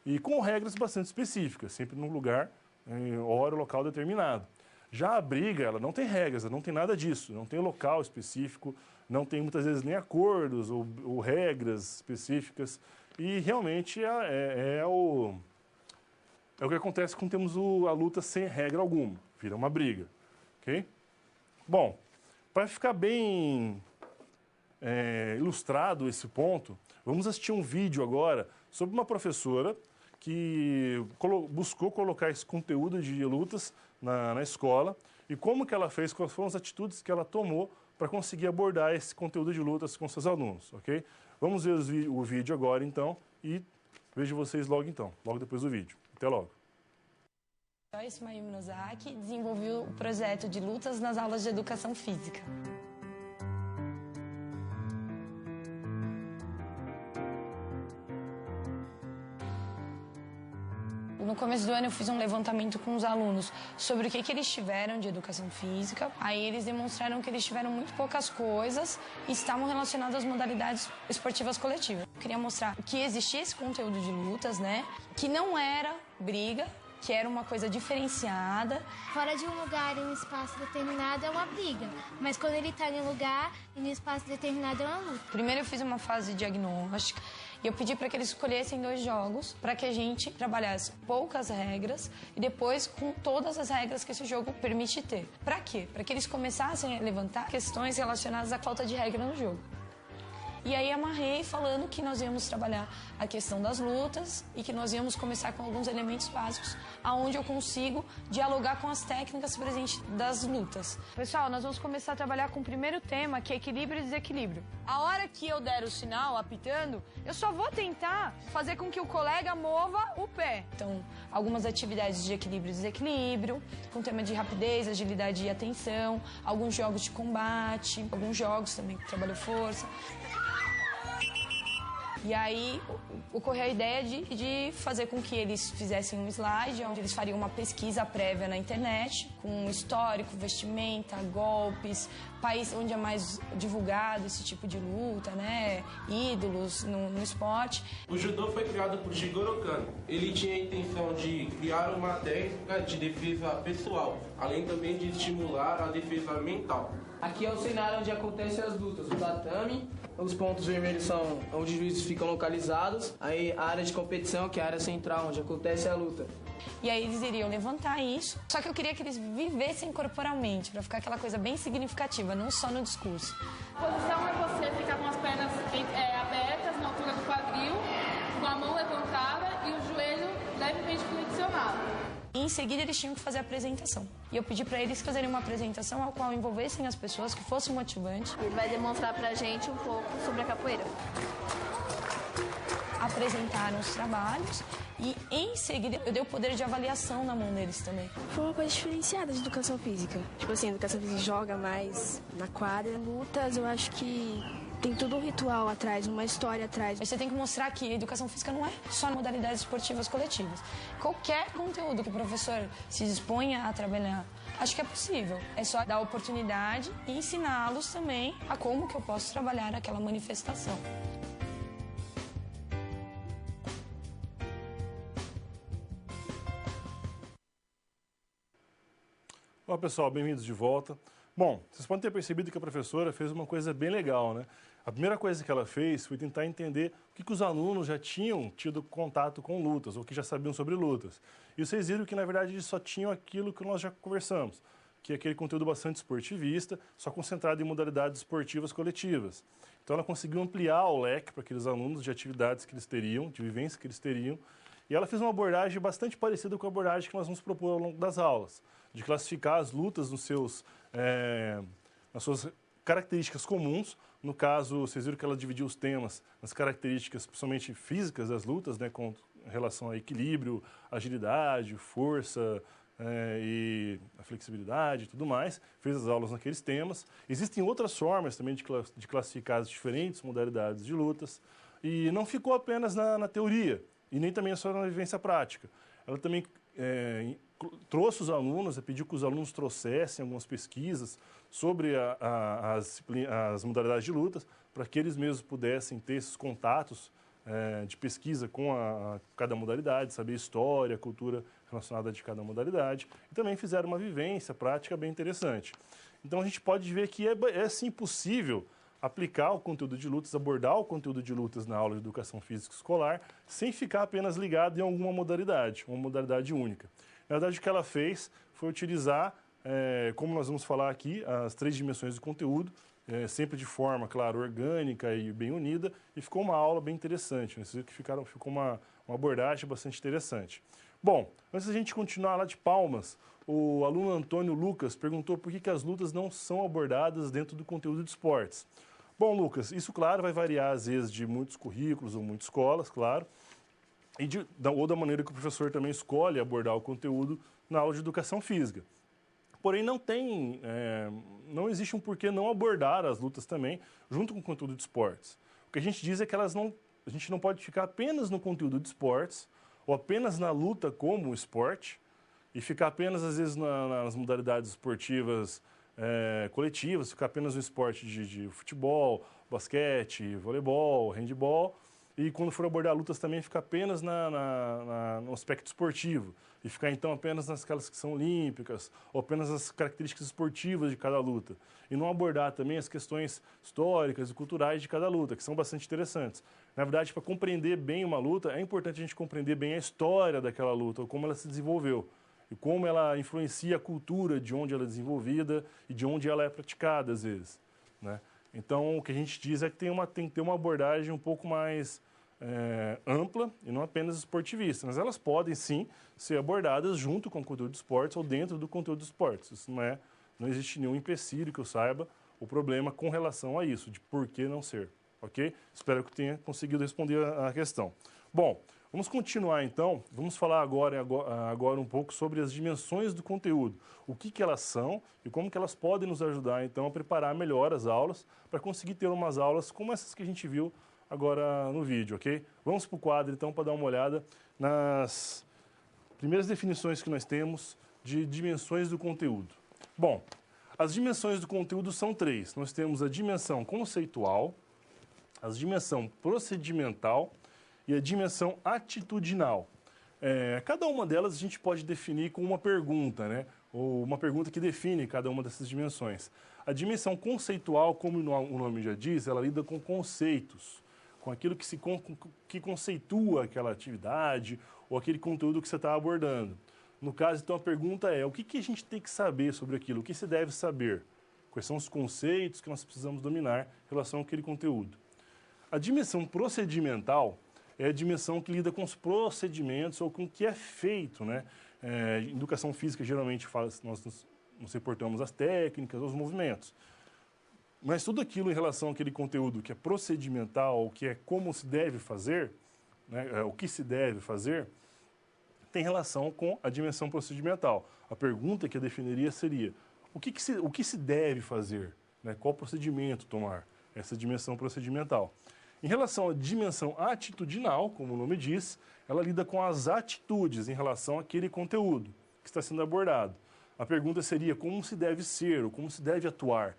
e com regras bastante específicas, sempre num lugar, em hora, local determinado. Já a briga, ela não tem regras, ela não tem nada disso, não tem local específico, não tem muitas vezes nem acordos ou regras específicas e realmente é o que acontece quando temos a luta sem regra alguma, vira uma briga, ok? Bom, para ficar bem ilustrado esse ponto, vamos assistir um vídeo agora sobre uma professora que buscou colocar esse conteúdo de lutas na escola e como que ela fez, quais foram as atitudes que ela tomou para conseguir abordar esse conteúdo de lutas com seus alunos, ok? Vamos ver o vídeo agora, então, e vejo vocês logo depois do vídeo. Até logo. Joyce Mayumi Nozaki desenvolveu o projeto de lutas nas aulas de educação física. No começo do ano eu fiz um levantamento com os alunos sobre o que eles tiveram de educação física. Aí eles demonstraram que eles tiveram muito poucas coisas e estavam relacionadas às modalidades esportivas coletivas. Eu queria mostrar que existia esse conteúdo de lutas, né? Que não era briga, que era uma coisa diferenciada. Fora de um lugar em um espaço determinado é uma briga, mas quando ele está em um lugar e em um espaço determinado é uma luta. Primeiro eu fiz uma fase diagnóstica e eu pedi para que eles escolhessem 2 jogos para que a gente trabalhasse poucas regras e depois com todas as regras que esse jogo permite ter. Para quê? Para que eles começassem a levantar questões relacionadas à falta de regra no jogo. E aí amarrei falando que nós íamos trabalhar a questão das lutas e que nós íamos começar com alguns elementos básicos, aonde eu consigo dialogar com as técnicas presentes das lutas. Pessoal, nós vamos começar a trabalhar com o primeiro tema, que é equilíbrio e desequilíbrio. A hora que eu der o sinal apitando, eu só vou tentar fazer com que o colega mova o pé. Então, algumas atividades de equilíbrio e desequilíbrio, com tema de rapidez, agilidade e atenção, alguns jogos de combate, alguns jogos também que trabalham força. E aí ocorreu a ideia de fazer com que eles fizessem um slide onde eles fariam uma pesquisa prévia na internet, com histórico, vestimenta, golpes, país onde é mais divulgado esse tipo de luta, né? Ídolos no esporte. O judô foi criado por Jigoro Kano. Ele tinha a intenção de criar uma técnica de defesa pessoal, além também de estimular a defesa mental. Aqui é o cenário onde acontecem as lutas, o tatame, os pontos vermelhos são onde os juízes ficam localizados, aí a área de competição, que é a área central, onde acontece a luta. E aí eles iriam levantar isso, só que eu queria que eles vivessem corporalmente, para ficar aquela coisa bem significativa, não só no discurso. A posição é você ficar com as pernas abertas na altura do quadril, com a mão levantada e o joelho levemente flexionado. E em seguida eles tinham que fazer a apresentação. E eu pedi para eles fazerem uma apresentação ao qual envolvessem as pessoas, que fosse motivante. Ele vai demonstrar pra gente um pouco sobre a capoeira. Apresentaram os trabalhos e em seguida eu dei o poder de avaliação na mão deles também. Foi uma coisa diferenciada de educação física. Tipo assim, a educação física joga mais na quadra. Lutas, eu acho que tem todo um ritual atrás, uma história atrás. Você tem que mostrar que a educação física não é só modalidades esportivas coletivas. Qualquer conteúdo que o professor se disponha a trabalhar, acho que é possível. É só dar oportunidade e ensiná-los também a como que eu posso trabalhar aquela manifestação. Olá pessoal, bem-vindos de volta. Bom, vocês podem ter percebido que a professora fez uma coisa bem legal, né? A primeira coisa que ela fez foi tentar entender o que os alunos já tinham tido contato com lutas, ou que já sabiam sobre lutas. E vocês viram que, na verdade, eles só tinham aquilo que nós já conversamos, que é aquele conteúdo bastante esportivista, só concentrado em modalidades esportivas coletivas. Então ela conseguiu ampliar o leque para aqueles alunos de atividades que eles teriam, de vivência que eles teriam, e ela fez uma abordagem bastante parecida com a abordagem que nós vamos propor ao longo das aulas, de classificar as lutas nos nas suas características comuns. No caso, vocês viram que ela dividiu os temas nas características, principalmente físicas das lutas, né, com relação a equilíbrio, agilidade, força e a flexibilidade e tudo mais. Fez as aulas naqueles temas. Existem outras formas também de classificar as diferentes modalidades de lutas. E não ficou apenas na teoria, e nem também só na vivência prática. Ela também trouxe os alunos, pediu que os alunos trouxessem algumas pesquisas sobre as modalidades de lutas, para que eles mesmos pudessem ter esses contatos de pesquisa com cada modalidade, saber história, cultura relacionada de cada modalidade, e também fizeram uma vivência prática bem interessante. Então a gente pode ver que é sim possível aplicar o conteúdo de lutas, abordar o conteúdo de lutas na aula de educação física escolar, sem ficar apenas ligado em alguma modalidade, uma modalidade única. Na verdade, o que ela fez foi utilizar, como nós vamos falar aqui, as 3 dimensões do conteúdo, sempre de forma, claro, orgânica e bem unida, e ficou uma aula bem interessante, né? Ficou uma abordagem bastante interessante. Bom, antes da gente continuar lá de Palmas, o aluno Antônio Lucas perguntou por que as lutas não são abordadas dentro do conteúdo de esportes. Bom, Lucas, isso, claro, vai variar, às vezes, de muitos currículos ou muitas escolas, claro, ou da maneira que o professor também escolhe abordar o conteúdo na aula de educação física. Porém, não existe um porquê não abordar as lutas também junto com o conteúdo de esportes. O que a gente diz é que a gente não pode ficar apenas no conteúdo de esportes ou apenas na luta como esporte e ficar apenas, às vezes, nas modalidades esportivas coletivas, ficar apenas no esporte de futebol, basquete, voleibol, handebol, e quando for abordar lutas também ficar apenas no aspecto esportivo, e ficar então apenas nasquelas que são olímpicas, ou apenas as características esportivas de cada luta, e não abordar também as questões históricas e culturais de cada luta, que são bastante interessantes. Na verdade, para compreender bem uma luta, é importante a gente compreender bem a história daquela luta, ou como ela se desenvolveu, e como ela influencia a cultura de onde ela é desenvolvida e de onde ela é praticada, às vezes, né? Então, o que a gente diz é que tem que ter uma abordagem um pouco mais ampla e não apenas esportivista. Mas elas podem, sim, ser abordadas junto com o conteúdo de esportes ou dentro do conteúdo de esportes. Isso não existe nenhum empecilho que eu saiba o problema com relação a isso, de por que não ser, ok? Espero que tenha conseguido responder a questão. Bom, vamos continuar então, vamos falar agora um pouco sobre as dimensões do conteúdo, o que elas são e como que elas podem nos ajudar então a preparar melhor as aulas para conseguir ter umas aulas como essas que a gente viu agora no vídeo, ok? Vamos para o quadro então para dar uma olhada nas primeiras definições que nós temos de dimensões do conteúdo. Bom, as dimensões do conteúdo são 3. Nós temos a dimensão conceitual, a dimensão procedimental e a dimensão atitudinal. Cada uma delas a gente pode definir com uma pergunta, né? Ou uma pergunta que define cada uma dessas dimensões. A dimensão conceitual, como o nome já diz, ela lida com conceitos, com aquilo que conceitua aquela atividade ou aquele conteúdo que você está abordando. No caso, então, a pergunta é, o que a gente tem que saber sobre aquilo? O que se deve saber? Quais são os conceitos que nós precisamos dominar em relação àquele conteúdo? A dimensão procedimental é a dimensão que lida com os procedimentos ou com o que é feito, né? Em educação física, geralmente, nós nos reportamos às técnicas, aos movimentos. Mas tudo aquilo em relação àquele conteúdo que é procedimental, que é como se deve fazer, né? O que se deve fazer, tem relação com a dimensão procedimental. A pergunta que eu definiria seria, o que se deve fazer? Né? Qual procedimento tomar? Essa dimensão procedimental. Em relação à dimensão atitudinal, como o nome diz, ela lida com as atitudes em relação àquele conteúdo que está sendo abordado. A pergunta seria como se deve ser, ou como se deve atuar.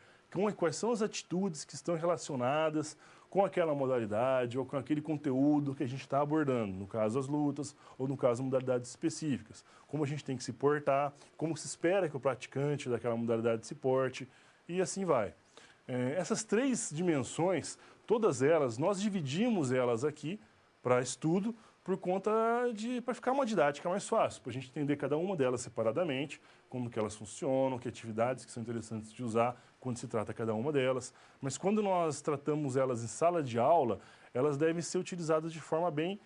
Quais são as atitudes que estão relacionadas com aquela modalidade ou com aquele conteúdo que a gente está abordando, no caso as lutas ou no caso modalidades específicas. Como a gente tem que se portar, como se espera que o praticante daquela modalidade se porte e assim vai. Essas 3 dimensões, todas elas, nós dividimos elas aqui para estudo para ficar uma didática mais fácil, para a gente entender cada uma delas separadamente, como que elas funcionam, que atividades que são interessantes de usar quando se trata cada uma delas. Mas quando nós tratamos elas em sala de aula, elas devem ser utilizadas de forma bem...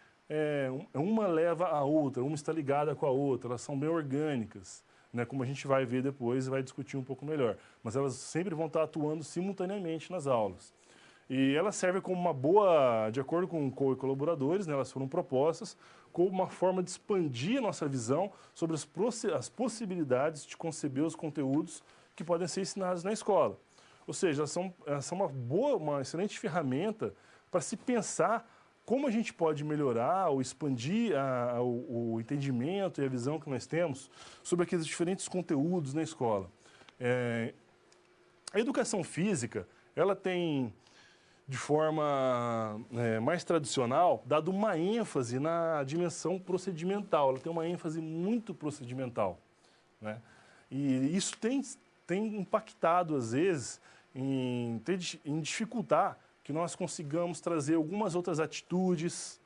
uma leva a outra, uma está ligada com a outra, elas são bem orgânicas, né, como a gente vai ver depois e vai discutir um pouco melhor. Mas elas sempre vão estar atuando simultaneamente nas aulas. E elas servem como uma boa, de acordo com colaboradores, né, elas foram propostas como uma forma de expandir a nossa visão sobre as possibilidades de conceber os conteúdos que podem ser ensinados na escola. Ou seja, elas são uma excelente ferramenta para se pensar como a gente pode melhorar ou expandir o entendimento e a visão que nós temos sobre aqueles diferentes conteúdos na escola. A educação física, ela tem, de forma mais tradicional, dado uma ênfase na dimensão procedimental. Ela tem uma ênfase muito procedimental, né? E isso tem impactado, às vezes, em dificultar que nós consigamos trazer algumas outras atitudes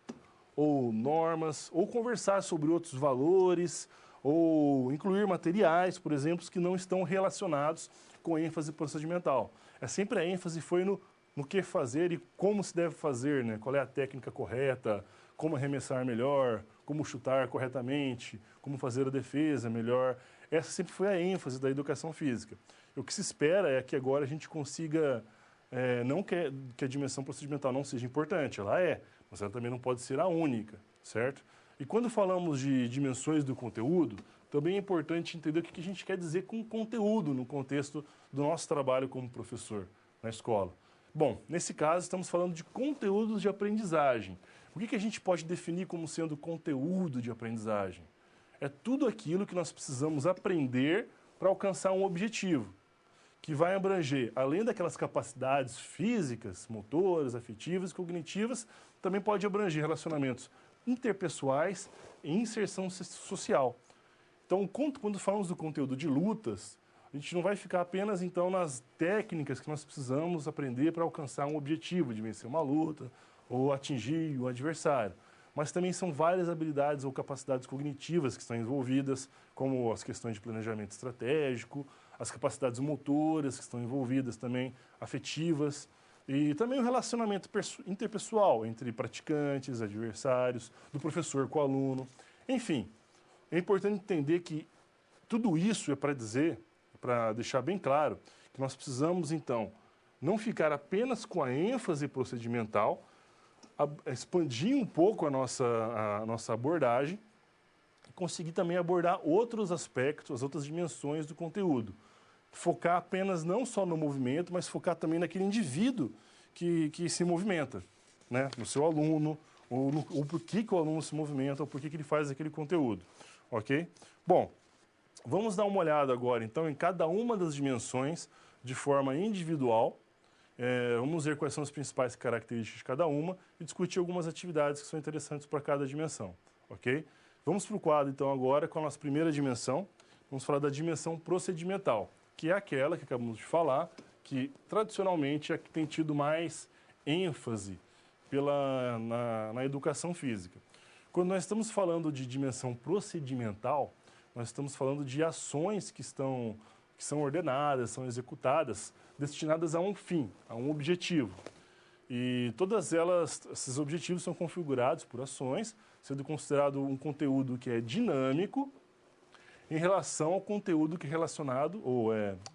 ou normas, ou conversar sobre outros valores, ou incluir materiais, por exemplo, que não estão relacionados com ênfase procedimental. Sempre a ênfase foi no que fazer e como se deve fazer, né? Qual é a técnica correta, como arremessar melhor, como chutar corretamente, como fazer a defesa melhor. Essa sempre foi a ênfase da educação física. E o que se espera é que agora a gente consiga, não que a dimensão procedimental não seja importante, ela é, mas ela também não pode ser a única, certo? E quando falamos de dimensões do conteúdo, também é importante entender o que a gente quer dizer com conteúdo no contexto do nosso trabalho como professor na escola. Bom, nesse caso estamos falando de conteúdos de aprendizagem. O que a gente pode definir como sendo conteúdo de aprendizagem? É tudo aquilo que nós precisamos aprender para alcançar um objetivo, que vai abranger, além daquelas capacidades físicas, motoras, afetivas e cognitivas, também pode abranger relacionamentos interpessoais e inserção social. Então, quando falamos do conteúdo de lutas, a gente não vai ficar apenas, então, nas técnicas que nós precisamos aprender para alcançar um objetivo, de vencer uma luta ou atingir o adversário. Mas também são várias habilidades ou capacidades cognitivas que estão envolvidas, como as questões de planejamento estratégico, as capacidades motoras que estão envolvidas também, afetivas, e também o relacionamento interpessoal entre praticantes, adversários, do professor com o aluno. Enfim, é importante entender que tudo isso é para dizer, para deixar bem claro, que nós precisamos, então, não ficar apenas com a ênfase procedimental, expandir um pouco a nossa abordagem e conseguir também abordar outros aspectos, as outras dimensões do conteúdo. Focar apenas não só no movimento, mas focar também naquele indivíduo que se movimenta, né? No seu aluno, ou por que o aluno se movimenta, ou por que ele faz aquele conteúdo, ok? Bom, vamos dar uma olhada agora, então, em cada uma das dimensões de forma individual. Vamos ver quais são as principais características de cada uma e discutir algumas atividades que são interessantes para cada dimensão, ok? Vamos para o quadro, então, agora com a nossa primeira dimensão. Vamos falar da dimensão procedimental, que é aquela que acabamos de falar, que tradicionalmente é que tem tido mais ênfase na educação física. Quando nós estamos falando de dimensão procedimental, nós estamos falando de ações que são ordenadas, são executadas, destinadas a um fim, a um objetivo. E todas elas, esses objetivos são configurados por ações, sendo considerado um conteúdo que é dinâmico em relação ao conteúdo que é relacionado, ou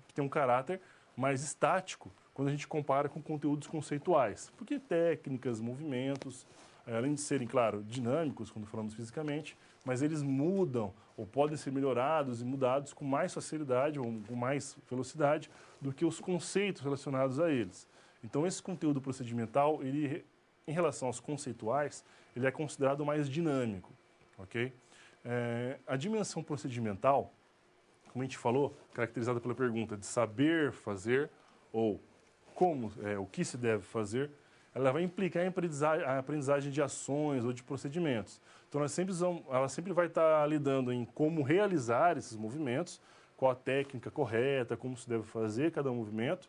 que tem um caráter mais estático, quando a gente compara com conteúdos conceituais. Porque técnicas, movimentos, além de serem, claro, dinâmicos, quando falamos fisicamente, mas eles mudam, ou podem ser melhorados e mudados com mais facilidade ou com mais velocidade do que os conceitos relacionados a eles. Então, esse conteúdo procedimental, ele, em relação aos conceituais, ele é considerado mais dinâmico, ok? A dimensão procedimental, como a gente falou, caracterizada pela pergunta de saber fazer ou o que se deve fazer, ela vai implicar em a aprendizagem de ações ou de procedimentos. Então, ela sempre vai estar lidando em como realizar esses movimentos, qual a técnica correta, como se deve fazer cada movimento.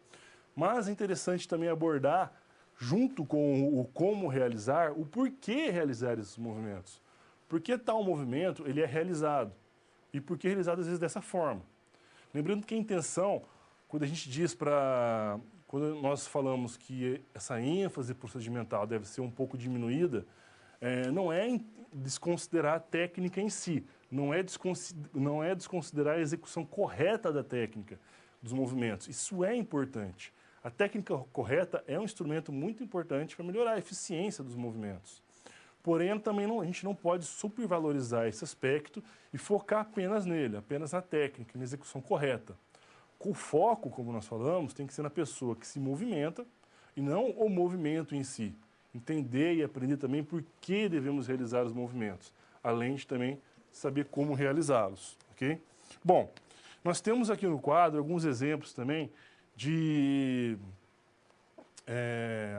Mas é interessante também abordar, junto com o como realizar, o porquê realizar esses movimentos. Por que tal movimento ele é realizado? E por que realizado, às vezes, dessa forma? Lembrando que a intenção, quando a gente diz quando nós falamos que essa ênfase procedimental deve ser um pouco diminuída, não é desconsiderar a técnica em si, não é desconsiderar a execução correta da técnica, dos movimentos. Isso é importante. A técnica correta é um instrumento muito importante para melhorar a eficiência dos movimentos. Porém, também a gente não pode supervalorizar esse aspecto e focar apenas nele, apenas na técnica, na execução correta. O foco, como nós falamos, tem que ser na pessoa que se movimenta e não o movimento em si. Entender e aprender também por que devemos realizar os movimentos, além de também saber como realizá-los, ok? Bom, nós temos aqui no quadro alguns exemplos também de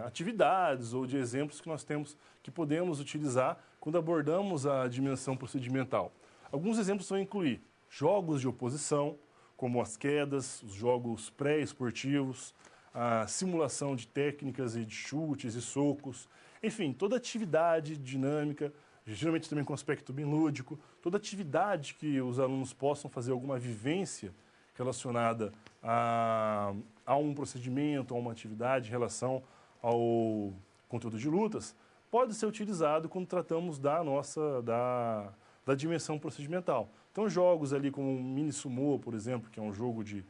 atividades ou de exemplos que nós temos que podemos utilizar quando abordamos a dimensão procedimental. Alguns exemplos vão incluir jogos de oposição, como as quedas, os jogos pré-esportivos, a simulação de técnicas e de chutes e socos, enfim, toda atividade dinâmica, geralmente também com aspecto bem lúdico, toda atividade que os alunos possam fazer alguma vivência relacionada a um procedimento, a uma atividade em relação ao conteúdo de lutas, pode ser utilizado quando tratamos da dimensão procedimental. Então, jogos ali como o mini sumô, por exemplo, que é um jogo de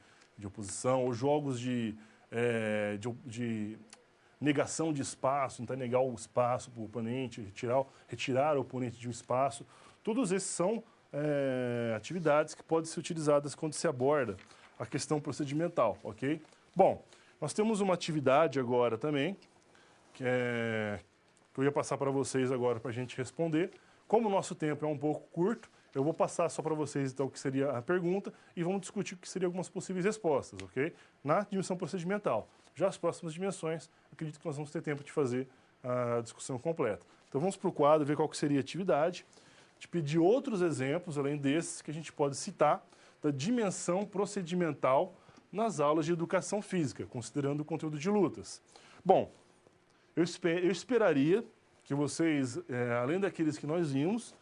oposição, ou jogos de negação de espaço, tentar negar o espaço para o oponente, retirar o oponente de um espaço. Todos esses são atividades que podem ser utilizadas quando se aborda a questão procedimental, ok? Bom, nós temos uma atividade agora também, que eu ia passar para vocês agora para a gente responder. Como o nosso tempo é um pouco curto, eu vou passar só para vocês então o que seria a pergunta e vamos discutir o que seriam algumas possíveis respostas, ok? Na dimensão procedimental. Já as próximas dimensões, acredito que nós vamos ter tempo de fazer a discussão completa. Então vamos para o quadro, ver qual que seria a atividade, de pedir outros exemplos, além desses, que a gente pode citar, da dimensão procedimental nas aulas de educação física, considerando o conteúdo de lutas. Bom, eu esperaria que vocês, além daqueles que nós vimos,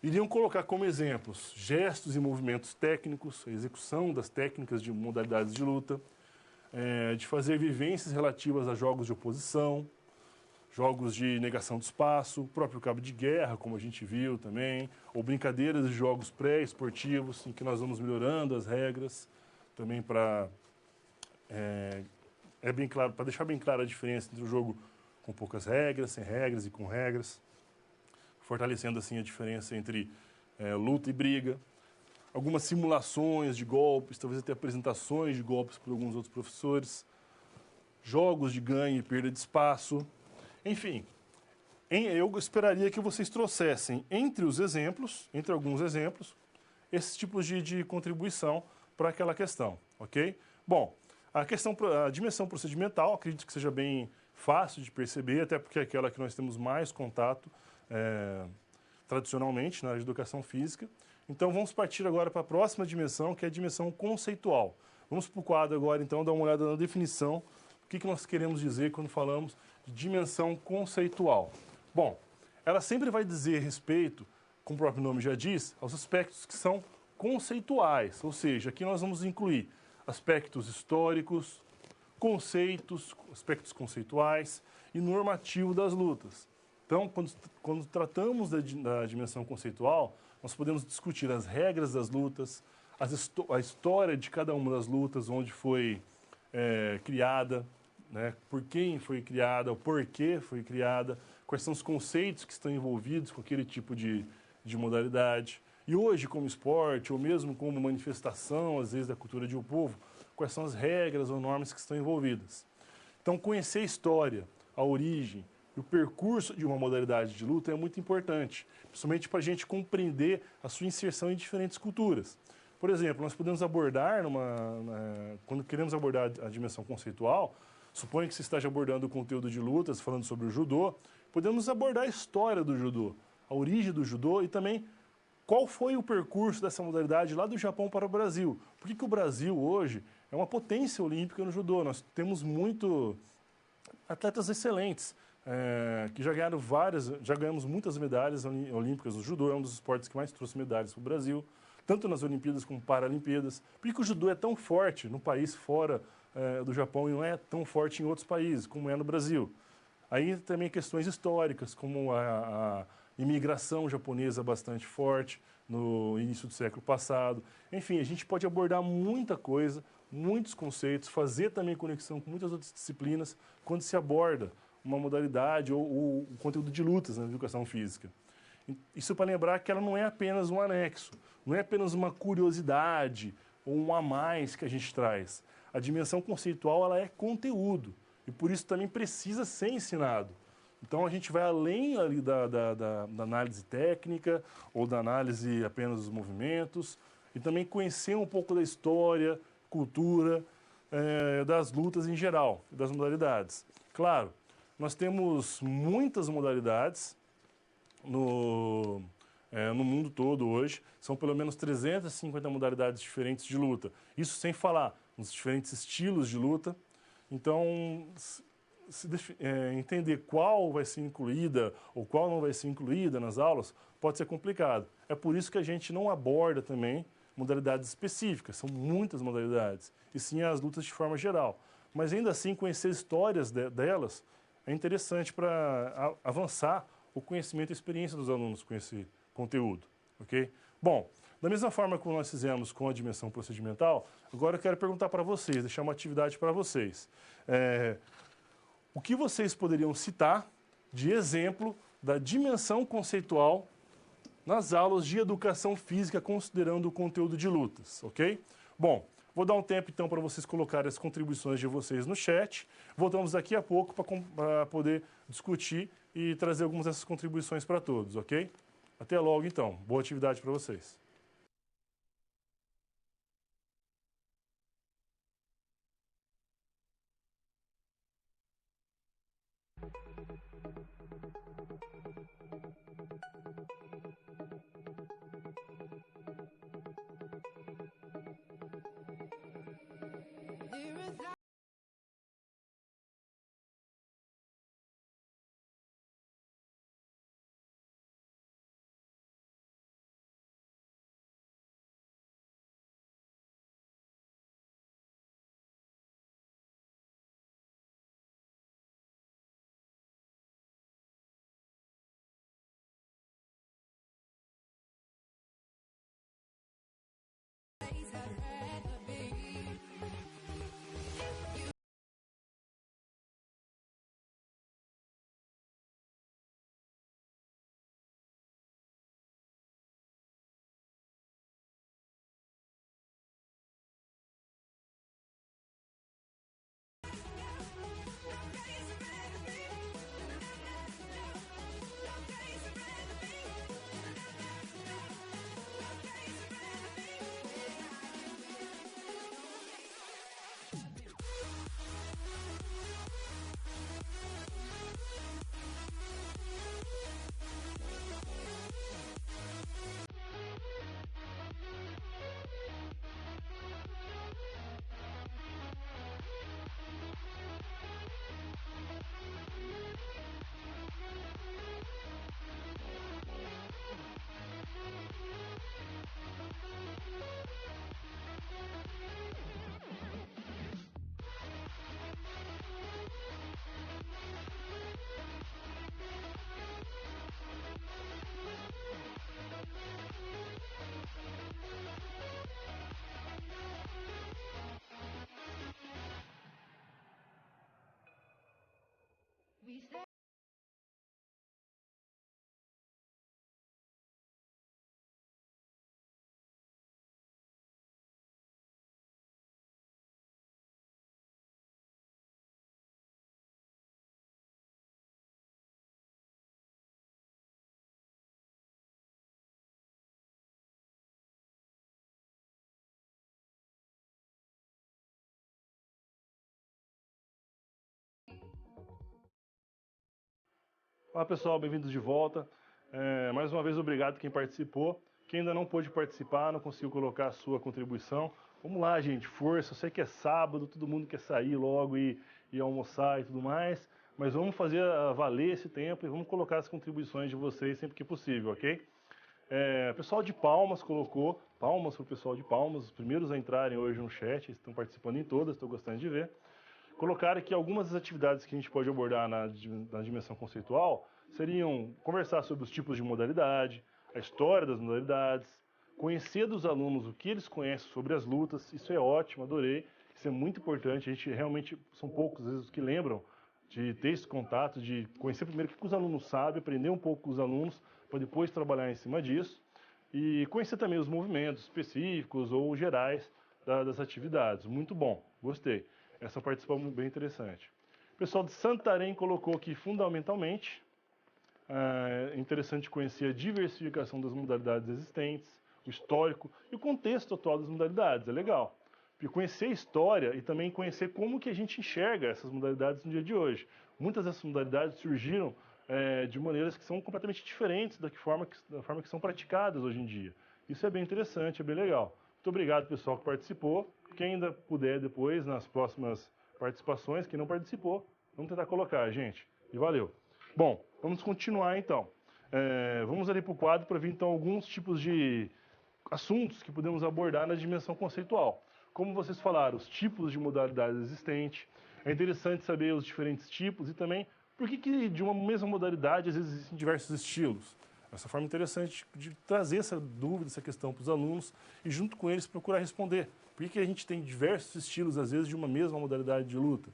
iriam colocar como exemplos gestos e movimentos técnicos, a execução das técnicas de modalidades de luta, de fazer vivências relativas a jogos de oposição, jogos de negação de espaço, o próprio cabo de guerra, como a gente viu também, ou brincadeiras de jogos pré-esportivos, em que nós vamos melhorando as regras, também para bem claro, para deixar bem clara a diferença entre o jogo com poucas regras, sem regras e com regras, fortalecendo assim a diferença entre luta e briga. Algumas simulações de golpes, talvez até apresentações de golpes por alguns outros professores, jogos de ganho e perda de espaço. Enfim, eu esperaria que vocês trouxessem entre alguns exemplos, esses tipos de contribuição para aquela questão, ok? Bom, a dimensão procedimental, acredito que seja bem fácil de perceber, até porque é aquela que nós temos mais contato tradicionalmente na área de educação física. Então, vamos partir agora para a próxima dimensão, que é a dimensão conceitual. Vamos para o quadro agora, então, dar uma olhada na definição. O que nós queremos dizer quando falamos de dimensão conceitual? Bom, ela sempre vai dizer respeito, como o próprio nome já diz, aos aspectos que são conceituais. Ou seja, aqui nós vamos incluir aspectos históricos, conceitos, aspectos conceituais e normativo das lutas. Então, quando tratamos da dimensão conceitual, nós podemos discutir as regras das lutas, a história de cada uma das lutas, onde foi criada, né, por quem foi criada, o porquê foi criada, quais são os conceitos que estão envolvidos com aquele tipo de modalidade. E hoje, como esporte, ou mesmo como manifestação, às vezes, da cultura de um povo, quais são as regras ou normas que estão envolvidas. Então, conhecer a história, a origem e o percurso de uma modalidade de luta é muito importante, principalmente para a gente compreender a sua inserção em diferentes culturas. Por exemplo, nós podemos abordar, quando queremos abordar a dimensão conceitual, suponha que você esteja abordando o conteúdo de lutas, falando sobre o judô, podemos abordar a história do judô, a origem do judô e também qual foi o percurso dessa modalidade lá do Japão para o Brasil. Por que o Brasil hoje é uma potência olímpica no judô? Nós temos atletas excelentes, que já ganhamos muitas medalhas olímpicas. O judô é um dos esportes que mais trouxe medalhas para o Brasil, tanto nas Olimpíadas como Paralimpíadas. Por que o judô é tão forte no país fora do Japão e não é tão forte em outros países, como é no Brasil? Aí também questões históricas, como a imigração japonesa bastante forte no início do século passado. Enfim, a gente pode abordar muita coisa, muitos conceitos, fazer também conexão com muitas outras disciplinas quando se aborda uma modalidade ou o conteúdo de lutas na educação física. Isso para lembrar que ela não é apenas um anexo, não é apenas uma curiosidade ou um a mais que a gente traz. A dimensão conceitual ela é conteúdo e por isso também precisa ser ensinado. Então a gente vai além ali da análise técnica ou da análise apenas dos movimentos e também conhecer um pouco da história, cultura, das lutas em geral, das modalidades. Claro, nós temos muitas modalidades no mundo todo hoje. São pelo menos 350 modalidades diferentes de luta. Isso sem falar nos diferentes estilos de luta. Então, entender qual vai ser incluída ou qual não vai ser incluída nas aulas pode ser complicado. É por isso que a gente não aborda também modalidades específicas. São muitas modalidades. E sim as lutas de forma geral. Mas ainda assim, conhecer histórias delas é interessante para avançar o conhecimento e a experiência dos alunos com esse conteúdo, ok? Bom, da mesma forma que nós fizemos com a dimensão procedimental, agora eu quero perguntar para vocês, deixar uma atividade para vocês. O que vocês poderiam citar de exemplo da dimensão conceitual nas aulas de educação física, considerando o conteúdo de lutas, ok? Bom, vou dar um tempo, então, para vocês colocarem as contribuições de vocês no chat. Voltamos daqui a pouco para poder discutir e trazer algumas dessas contribuições para todos, ok? Até logo, então. Boa atividade para vocês. Olá pessoal, bem-vindos de volta. Mais uma vez, obrigado quem participou. Quem ainda não pôde participar, não conseguiu colocar a sua contribuição. Vamos lá, gente, força. Eu sei que é sábado, todo mundo quer sair logo e almoçar e tudo mais, mas vamos fazer valer esse tempo e vamos colocar as contribuições de vocês sempre que possível, ok? O pessoal de Palmas colocou, palmas para o pessoal de Palmas, os primeiros a entrarem hoje no chat, estão participando em todas, estou gostando de ver. Colocaram aqui algumas das atividades que a gente pode abordar na dimensão conceitual, seriam conversar sobre os tipos de modalidade, a história das modalidades, conhecer dos alunos o que eles conhecem sobre as lutas, isso é ótimo, adorei, isso é muito importante, a gente realmente, são poucos às vezes os que lembram de ter esse contato, de conhecer primeiro o que os alunos sabem, aprender um pouco com os alunos, para depois trabalhar em cima disso, e conhecer também os movimentos específicos ou gerais das atividades, muito bom, gostei. Essa participação é bem interessante. O pessoal de Santarém colocou aqui, fundamentalmente, é interessante conhecer a diversificação das modalidades existentes, o histórico e o contexto atual das modalidades, é legal. E conhecer a história e também conhecer como que a gente enxerga essas modalidades no dia de hoje. Muitas dessas modalidades surgiram de maneiras que são completamente diferentes da forma que são praticadas hoje em dia. Isso é bem interessante, é bem legal. Muito obrigado, pessoal, que participou. Quem ainda puder depois, nas próximas participações, quem não participou, vamos tentar colocar, gente. E valeu. Bom, vamos continuar então. Vamos ali para o quadro para ver então alguns tipos de assuntos que podemos abordar na dimensão conceitual. Como vocês falaram, os tipos de modalidades existentes. É interessante saber os diferentes tipos e também por que de uma mesma modalidade às vezes existem diversos estilos. Essa forma interessante de trazer essa dúvida, essa questão para os alunos e junto com eles procurar responder. Por que a gente tem diversos estilos, às vezes, de uma mesma modalidade de luta?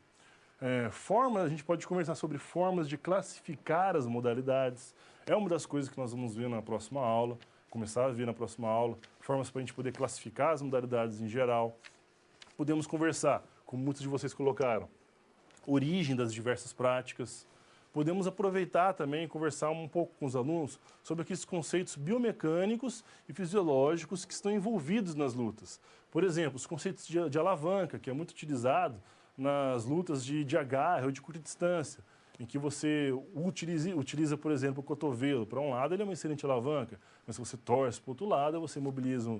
A gente pode conversar sobre formas de classificar as modalidades. É uma das coisas que nós vamos ver na próxima aula, começar a ver na próxima aula, formas para a gente poder classificar as modalidades em geral. Podemos conversar, como muitos de vocês colocaram, origem das diversas práticas. Podemos aproveitar também e conversar um pouco com os alunos sobre aqueles conceitos biomecânicos e fisiológicos que estão envolvidos nas lutas. Por exemplo, os conceitos de alavanca, que é muito utilizado nas lutas de agarre ou de curta distância, em que você utiliza, por exemplo, o cotovelo. Para um lado, ele é uma excelente alavanca, mas se você torce para o outro lado, você mobiliza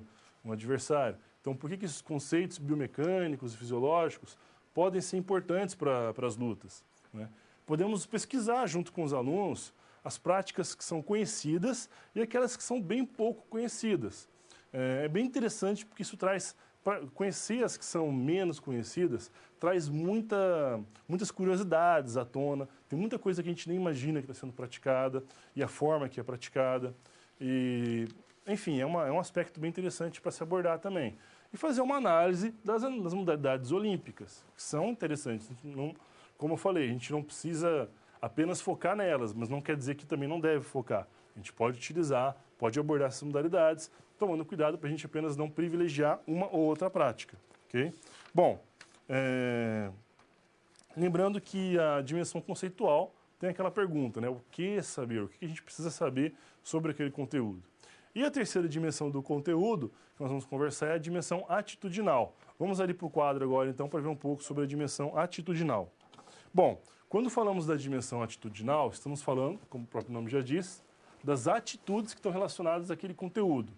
um adversário. Então, por que esses conceitos biomecânicos e fisiológicos podem ser importantes para as lutas, né? Podemos pesquisar junto com os alunos as práticas que são conhecidas e aquelas que são bem pouco conhecidas. É bem interessante porque isso traz, conhecer as que são menos conhecidas, traz muitas curiosidades à tona. Tem muita coisa que a gente nem imagina que está sendo praticada e a forma que é praticada. E, enfim, é um aspecto bem interessante para se abordar também. E fazer uma análise das modalidades olímpicas, que são interessantes. Como eu falei, a gente não precisa apenas focar nelas, mas não quer dizer que também não deve focar. A gente pode utilizar, pode abordar essas modalidades, tomando cuidado para a gente apenas não privilegiar uma ou outra prática. Okay? Bom, lembrando que a dimensão conceitual tem aquela pergunta, né? O que saber? O que a gente precisa saber sobre aquele conteúdo? E a terceira dimensão do conteúdo que nós vamos conversar é a dimensão atitudinal. Vamos ali para o quadro agora, então, para ver um pouco sobre a dimensão atitudinal. Bom, quando falamos da dimensão atitudinal, estamos falando, como o próprio nome já diz, das atitudes que estão relacionadas àquele conteúdo.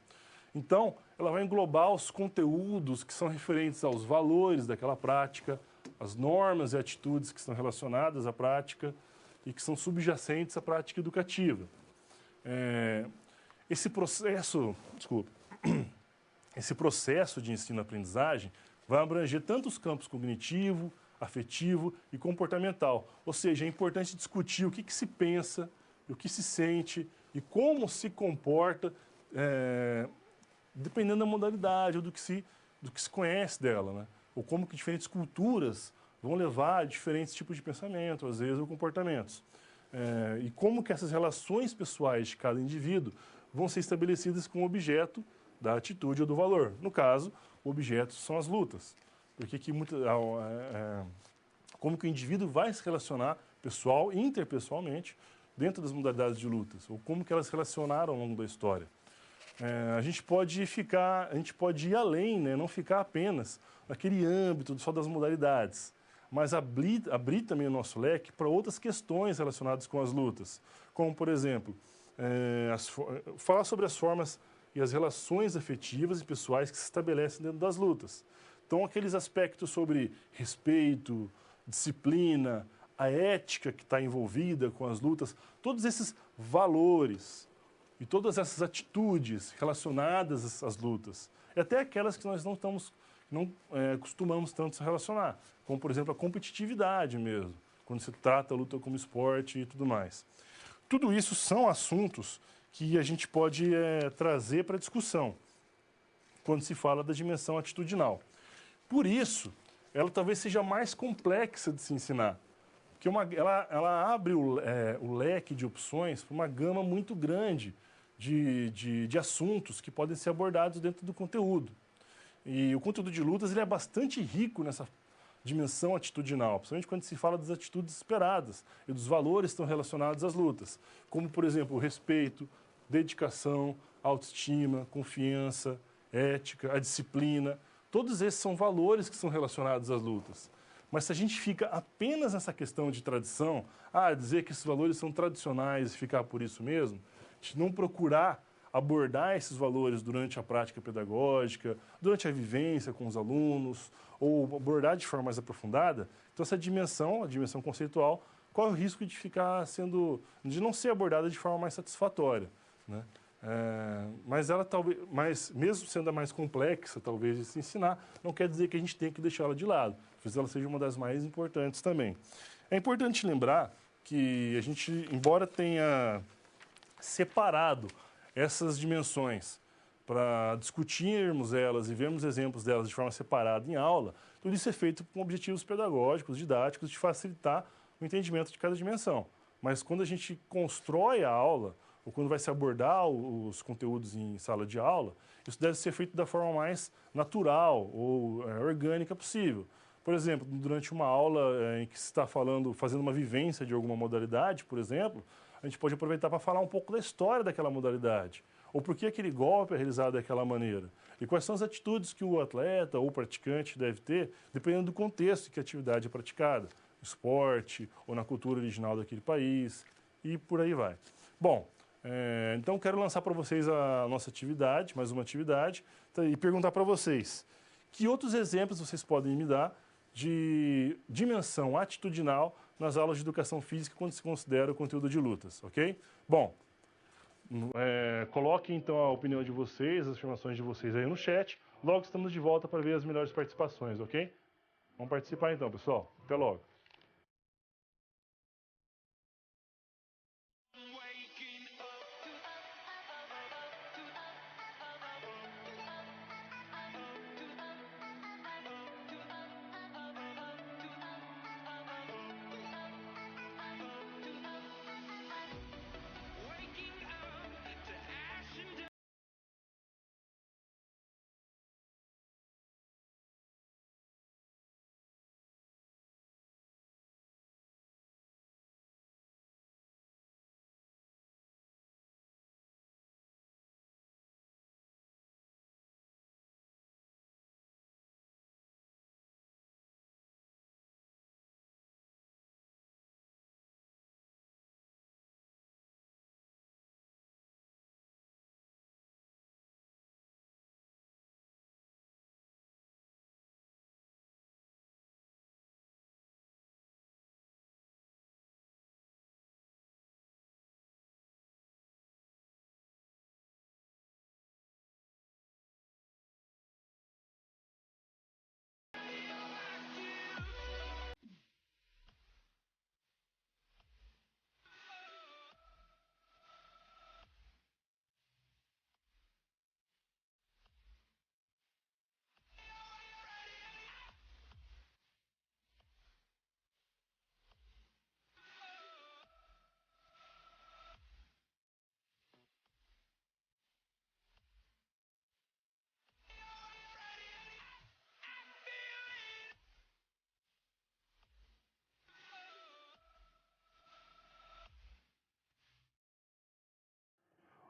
Então, ela vai englobar os conteúdos que são referentes aos valores daquela prática, as normas e atitudes que estão relacionadas à prática e que são subjacentes à prática educativa. Esse processo de ensino-aprendizagem vai abranger tanto os campos cognitivo, afetivo e comportamental. Ou seja, é importante discutir o que se pensa, o que se sente e como se comporta, dependendo da modalidade ou do que se conhece dela, né? Ou como que diferentes culturas vão levar a diferentes tipos de pensamento, às vezes, ou comportamentos. E como que essas relações pessoais de cada indivíduo vão ser estabelecidas com o objeto da atitude ou do valor. No caso, o objeto são as lutas. Porque como que o indivíduo vai se relacionar pessoal e interpessoalmente dentro das modalidades de lutas, ou como que elas se relacionaram ao longo da história. A gente pode ir além, né? Não ficar apenas naquele âmbito só das modalidades, mas abrir também o nosso leque para outras questões relacionadas com as lutas, como, por exemplo, falar sobre as formas e as relações afetivas e pessoais que se estabelecem dentro das lutas. Então, aqueles aspectos sobre respeito, disciplina, a ética que está envolvida com as lutas, todos esses valores e todas essas atitudes relacionadas às lutas, e até aquelas que nós não costumamos tanto se relacionar, como, por exemplo, a competitividade mesmo, quando se trata a luta como esporte e tudo mais. Tudo isso são assuntos que a gente pode trazer para discussão quando se fala da dimensão atitudinal. Por isso, ela talvez seja mais complexa de se ensinar, porque ela abre o leque de opções para uma gama muito grande de assuntos que podem ser abordados dentro do conteúdo. E o conteúdo de lutas ele é bastante rico nessa dimensão atitudinal, principalmente quando se fala das atitudes esperadas e dos valores que estão relacionados às lutas, como, por exemplo, o respeito, dedicação, autoestima, confiança, ética, a disciplina. Todos esses são valores que são relacionados às lutas. Mas se a gente fica apenas nessa questão de tradição, dizer que esses valores são tradicionais e ficar por isso mesmo, a gente não procurar abordar esses valores durante a prática pedagógica, durante a vivência com os alunos, ou abordar de forma mais aprofundada, então essa dimensão, a dimensão conceitual, corre o risco de não ser abordada de forma mais satisfatória, né? Mas mesmo sendo a mais complexa, talvez, de se ensinar, não quer dizer que a gente tem que deixá-la de lado, talvez ela seja uma das mais importantes também. É importante lembrar que a gente, embora tenha separado essas dimensões para discutirmos elas e vermos exemplos delas de forma separada em aula, tudo isso é feito com objetivos pedagógicos, didáticos, de facilitar o entendimento de cada dimensão. Mas quando a gente constrói a aula, ou quando vai se abordar os conteúdos em sala de aula, isso deve ser feito da forma mais natural ou orgânica possível. Por exemplo, durante uma aula em que se está fazendo uma vivência de alguma modalidade, por exemplo, a gente pode aproveitar para falar um pouco da história daquela modalidade, ou por que aquele golpe é realizado daquela maneira, e quais são as atitudes que o atleta ou praticante deve ter, dependendo do contexto em que a atividade é praticada, no esporte ou na cultura original daquele país, e por aí vai. Bom, então quero lançar para vocês a nossa atividade, mais uma atividade, e perguntar para vocês, que outros exemplos vocês podem me dar de dimensão atitudinal nas aulas de educação física quando se considera o conteúdo de lutas, ok? Bom, coloquem então a opinião de vocês, as afirmações de vocês aí no chat. Logo estamos de volta para ver as melhores participações, ok? Vamos participar então, pessoal. Até logo.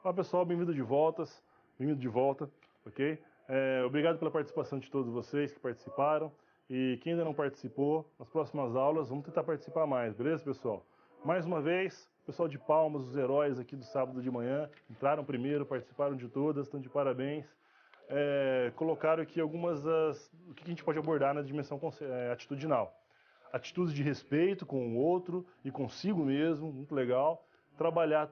Olá pessoal, bem-vindo de volta, ok? Obrigado pela participação de todos vocês que participaram e quem ainda não participou, nas próximas aulas vamos tentar participar mais, beleza pessoal? Mais uma vez, Pessoal de Palmas, os heróis aqui do sábado de manhã, entraram primeiro, participaram de todas, estão de parabéns. Colocaram aqui algumas o que a gente pode abordar na dimensão atitudinal. Atitudes de respeito com o outro e consigo mesmo, muito legal. Trabalhar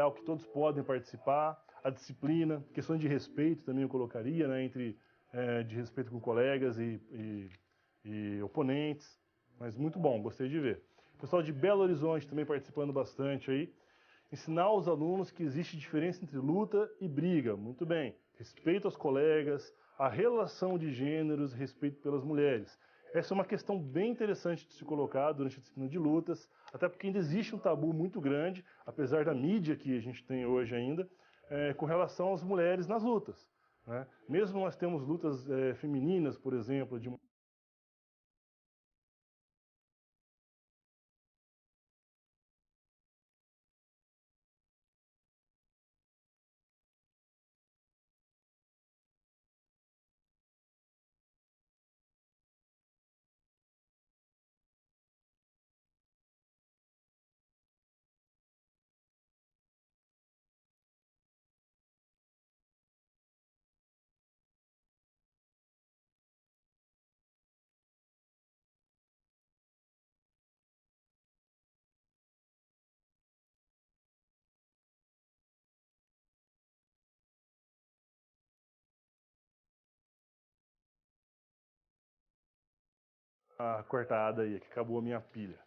o que todos podem participar, a disciplina, questões de respeito também eu colocaria, né, de respeito com colegas e oponentes, mas muito bom, gostei de ver. O pessoal de Belo Horizonte também participando bastante aí. Ensinar aos alunos que existe diferença entre luta e briga, muito bem. Respeito aos colegas, a relação de gêneros, respeito pelas mulheres. Essa é uma questão bem interessante de se colocar durante a disciplina de lutas, até porque ainda existe um tabu muito grande, apesar da mídia que a gente tem hoje ainda, com relação às mulheres nas lutas, né? Mesmo nós temos lutas femininas, por exemplo, de cortada aí, que acabou a minha pilha.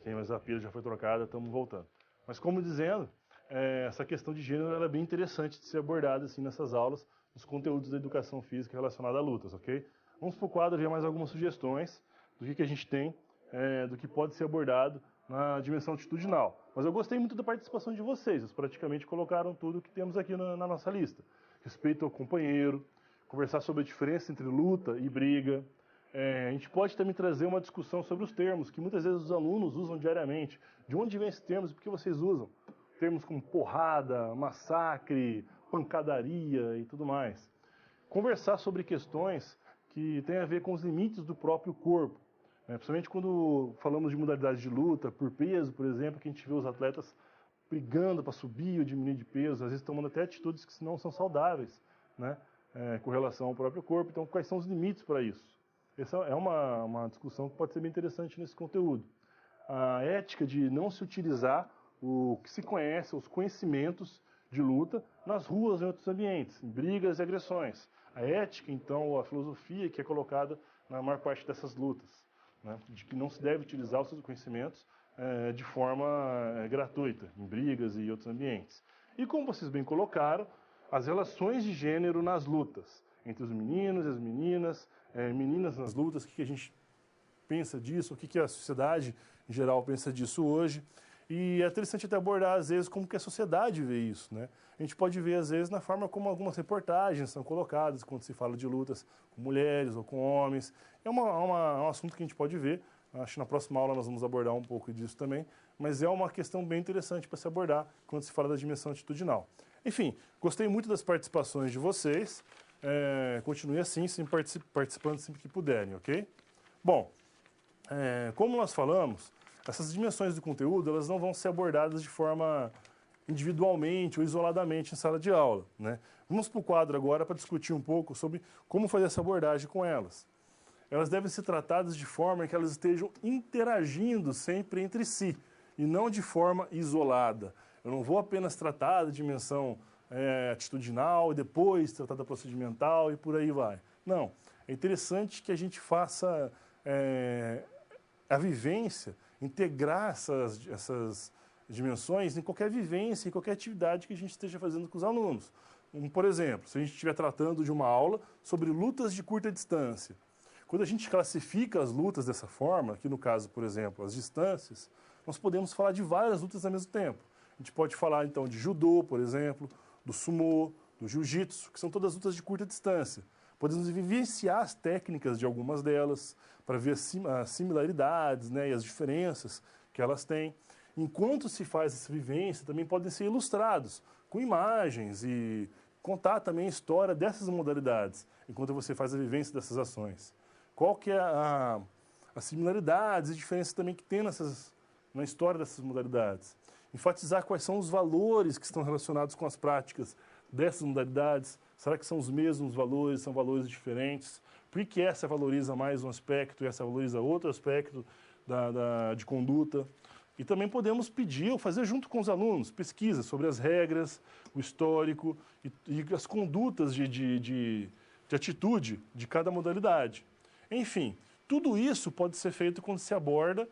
Sim, mas a pilha já foi trocada, estamos voltando. Mas como dizendo, essa questão de gênero ela é bem interessante de ser abordada assim, nessas aulas, nos conteúdos da educação física relacionada a lutas, ok? Vamos para o quadro ver mais algumas sugestões do que a gente tem, do que pode ser abordado na dimensão atitudinal. Mas eu gostei muito da participação de vocês, vocês praticamente colocaram tudo que temos aqui na nossa lista. Respeito ao companheiro, conversar sobre a diferença entre luta e briga. A gente pode também trazer uma discussão sobre os termos, que muitas vezes os alunos usam diariamente. De onde vêm esses termos e por que vocês usam? Termos como porrada, massacre, pancadaria e tudo mais. Conversar sobre questões que têm a ver com os limites do próprio corpo. Principalmente quando falamos de modalidades de luta, por peso, por exemplo, que a gente vê os atletas brigando para subir ou diminuir de peso, às vezes tomando até atitudes que não são saudáveis, né? Com relação ao próprio corpo. Então, quais são os limites para isso? Essa é uma discussão que pode ser bem interessante nesse conteúdo. A ética de não se utilizar o que se conhece, os conhecimentos de luta, nas ruas e em outros ambientes, em brigas e agressões. A ética, então, a filosofia que é colocada na maior parte dessas lutas, né, de que não se deve utilizar os seus conhecimentos de forma gratuita, em brigas e outros ambientes. E como vocês bem colocaram, as relações de gênero nas lutas, entre os meninos e as meninas, meninas nas lutas, o que a gente pensa disso, o que a sociedade em geral pensa disso hoje. E é interessante até abordar, às vezes, como que a sociedade vê isso, né? A gente pode ver, às vezes, na forma como algumas reportagens são colocadas, quando se fala de lutas com mulheres ou com homens. É um assunto que a gente pode ver. Acho que na próxima aula nós vamos abordar um pouco disso também. Mas é uma questão bem interessante para se abordar quando se fala da dimensão atitudinal. Enfim, gostei muito das participações de vocês. Continue assim, participando sempre que puderem, ok? Bom, como nós falamos, essas dimensões do conteúdo elas não vão ser abordadas de forma individualmente ou isoladamente em sala de aula, né? Vamos para o quadro agora para discutir um pouco sobre como fazer essa abordagem com elas. Elas devem ser tratadas de forma que elas estejam interagindo sempre entre si e não de forma isolada. Eu não vou apenas tratar da dimensão atitudinal e depois tratar da procedimental e por aí vai. Não, é interessante que a gente faça a vivência, integrar essas dimensões em qualquer vivência, em qualquer atividade que a gente esteja fazendo com os alunos. Por exemplo, se a gente estiver tratando de uma aula sobre lutas de curta distância, quando a gente classifica as lutas dessa forma, aqui no caso, por exemplo, as distâncias, nós podemos falar de várias lutas ao mesmo tempo. A gente pode falar, então, de judô, por exemplo, do sumô, do jiu-jitsu, que são todas lutas de curta distância. Podemos vivenciar as técnicas de algumas delas, para ver as similaridades, né, e as diferenças que elas têm. Enquanto se faz essa vivência, também podem ser ilustrados com imagens e contar também a história dessas modalidades, enquanto você faz a vivência dessas ações. Qual que é as similaridades e diferenças também que tem na história dessas modalidades. enfatizar quais são os valores que estão relacionados com as práticas dessas modalidades. Será que são os mesmos valores, são valores diferentes? Por que essa valoriza mais um aspecto e essa valoriza outro aspecto de conduta? E também podemos pedir ou fazer junto com os alunos pesquisas sobre as regras, o histórico e as condutas de atitude de cada modalidade. Enfim, tudo isso pode ser feito quando se aborda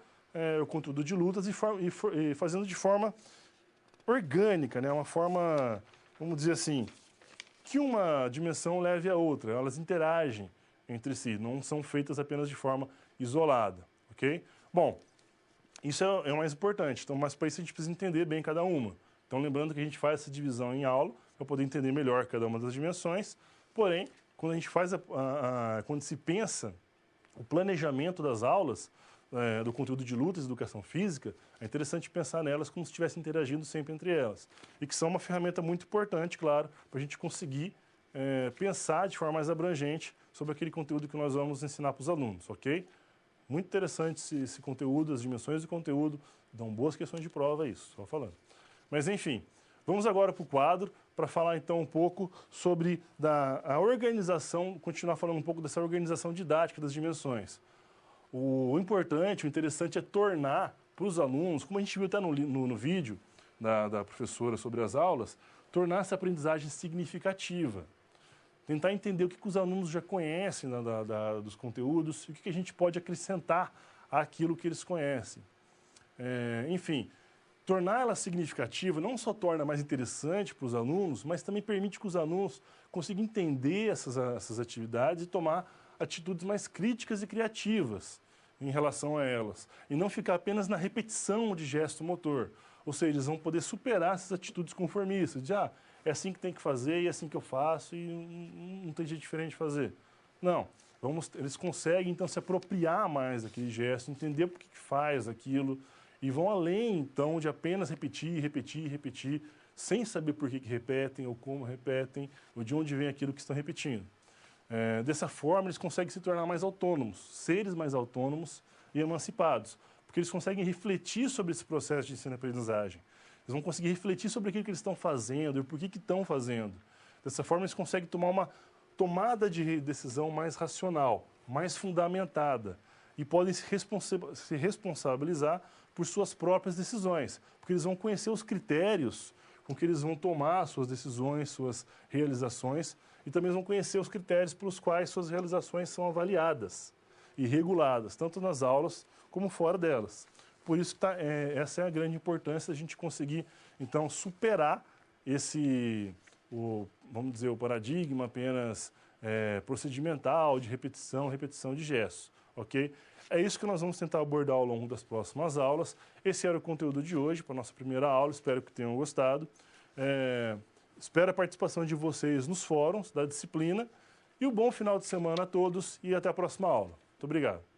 o conteúdo de lutas e fazendo de forma orgânica, né? Uma forma, vamos dizer assim, que uma dimensão leve a outra. Elas interagem entre si, não são feitas apenas de forma isolada, ok? Bom, isso é o mais importante, então, mas para isso a gente precisa entender bem cada uma. Então, lembrando que a gente faz essa divisão em aula para poder entender melhor cada uma das dimensões, porém, quando a gente faz quando se pensa o planejamento das aulas, do conteúdo de lutas e educação física, é interessante pensar nelas como se estivessem interagindo sempre entre elas. E que são uma ferramenta muito importante, claro, para a gente conseguir pensar de forma mais abrangente sobre aquele conteúdo que nós vamos ensinar para os alunos, ok? Muito interessante esse conteúdo, as dimensões do conteúdo, dão boas questões de prova, é isso, só falando. Mas, enfim, vamos agora para o quadro, para falar então um pouco sobre a organização, continuar falando um pouco dessa organização didática das dimensões. O importante, o interessante é tornar para os alunos, como a gente viu até no vídeo da professora sobre as aulas, tornar essa aprendizagem significativa. Tentar entender o que os alunos já conhecem dos conteúdos e o que a gente pode acrescentar àquilo que eles conhecem. Enfim, tornar ela significativa não só torna mais interessante para os alunos, mas também permite que os alunos consigam entender essas atividades e tomar atitudes mais críticas e criativas em relação a elas. E não ficar apenas na repetição de gesto motor. Ou seja, eles vão poder superar essas atitudes conformistas. De, é assim que tem que fazer e é assim que eu faço e não tem jeito diferente de fazer. Não. Eles conseguem, então, se apropriar mais daquele gesto, entender por que faz aquilo e vão além, então, de apenas repetir, sem saber por que repetem ou como repetem ou de onde vem aquilo que estão repetindo. Dessa forma, eles conseguem se tornar mais autônomos, seres mais autônomos e emancipados, porque eles conseguem refletir sobre esse processo de ensino-aprendizagem. Eles vão conseguir refletir sobre aquilo que eles estão fazendo e por que estão fazendo. Dessa forma, eles conseguem tomar uma tomada de decisão mais racional, mais fundamentada, e podem se responsabilizar por suas próprias decisões, porque eles vão conhecer os critérios com que eles vão tomar suas decisões, suas realizações, e também vão conhecer os critérios pelos quais suas realizações são avaliadas e reguladas, tanto nas aulas como fora delas. Por isso, essa é a grande importância da gente conseguir, então, superar vamos dizer, o paradigma apenas procedimental, de repetição de gestos, ok? É isso que nós vamos tentar abordar ao longo das próximas aulas. Esse era o conteúdo de hoje, para a nossa primeira aula, espero que tenham gostado. Espero a participação de vocês nos fóruns da disciplina e um bom final de semana a todos e até a próxima aula. Muito obrigado.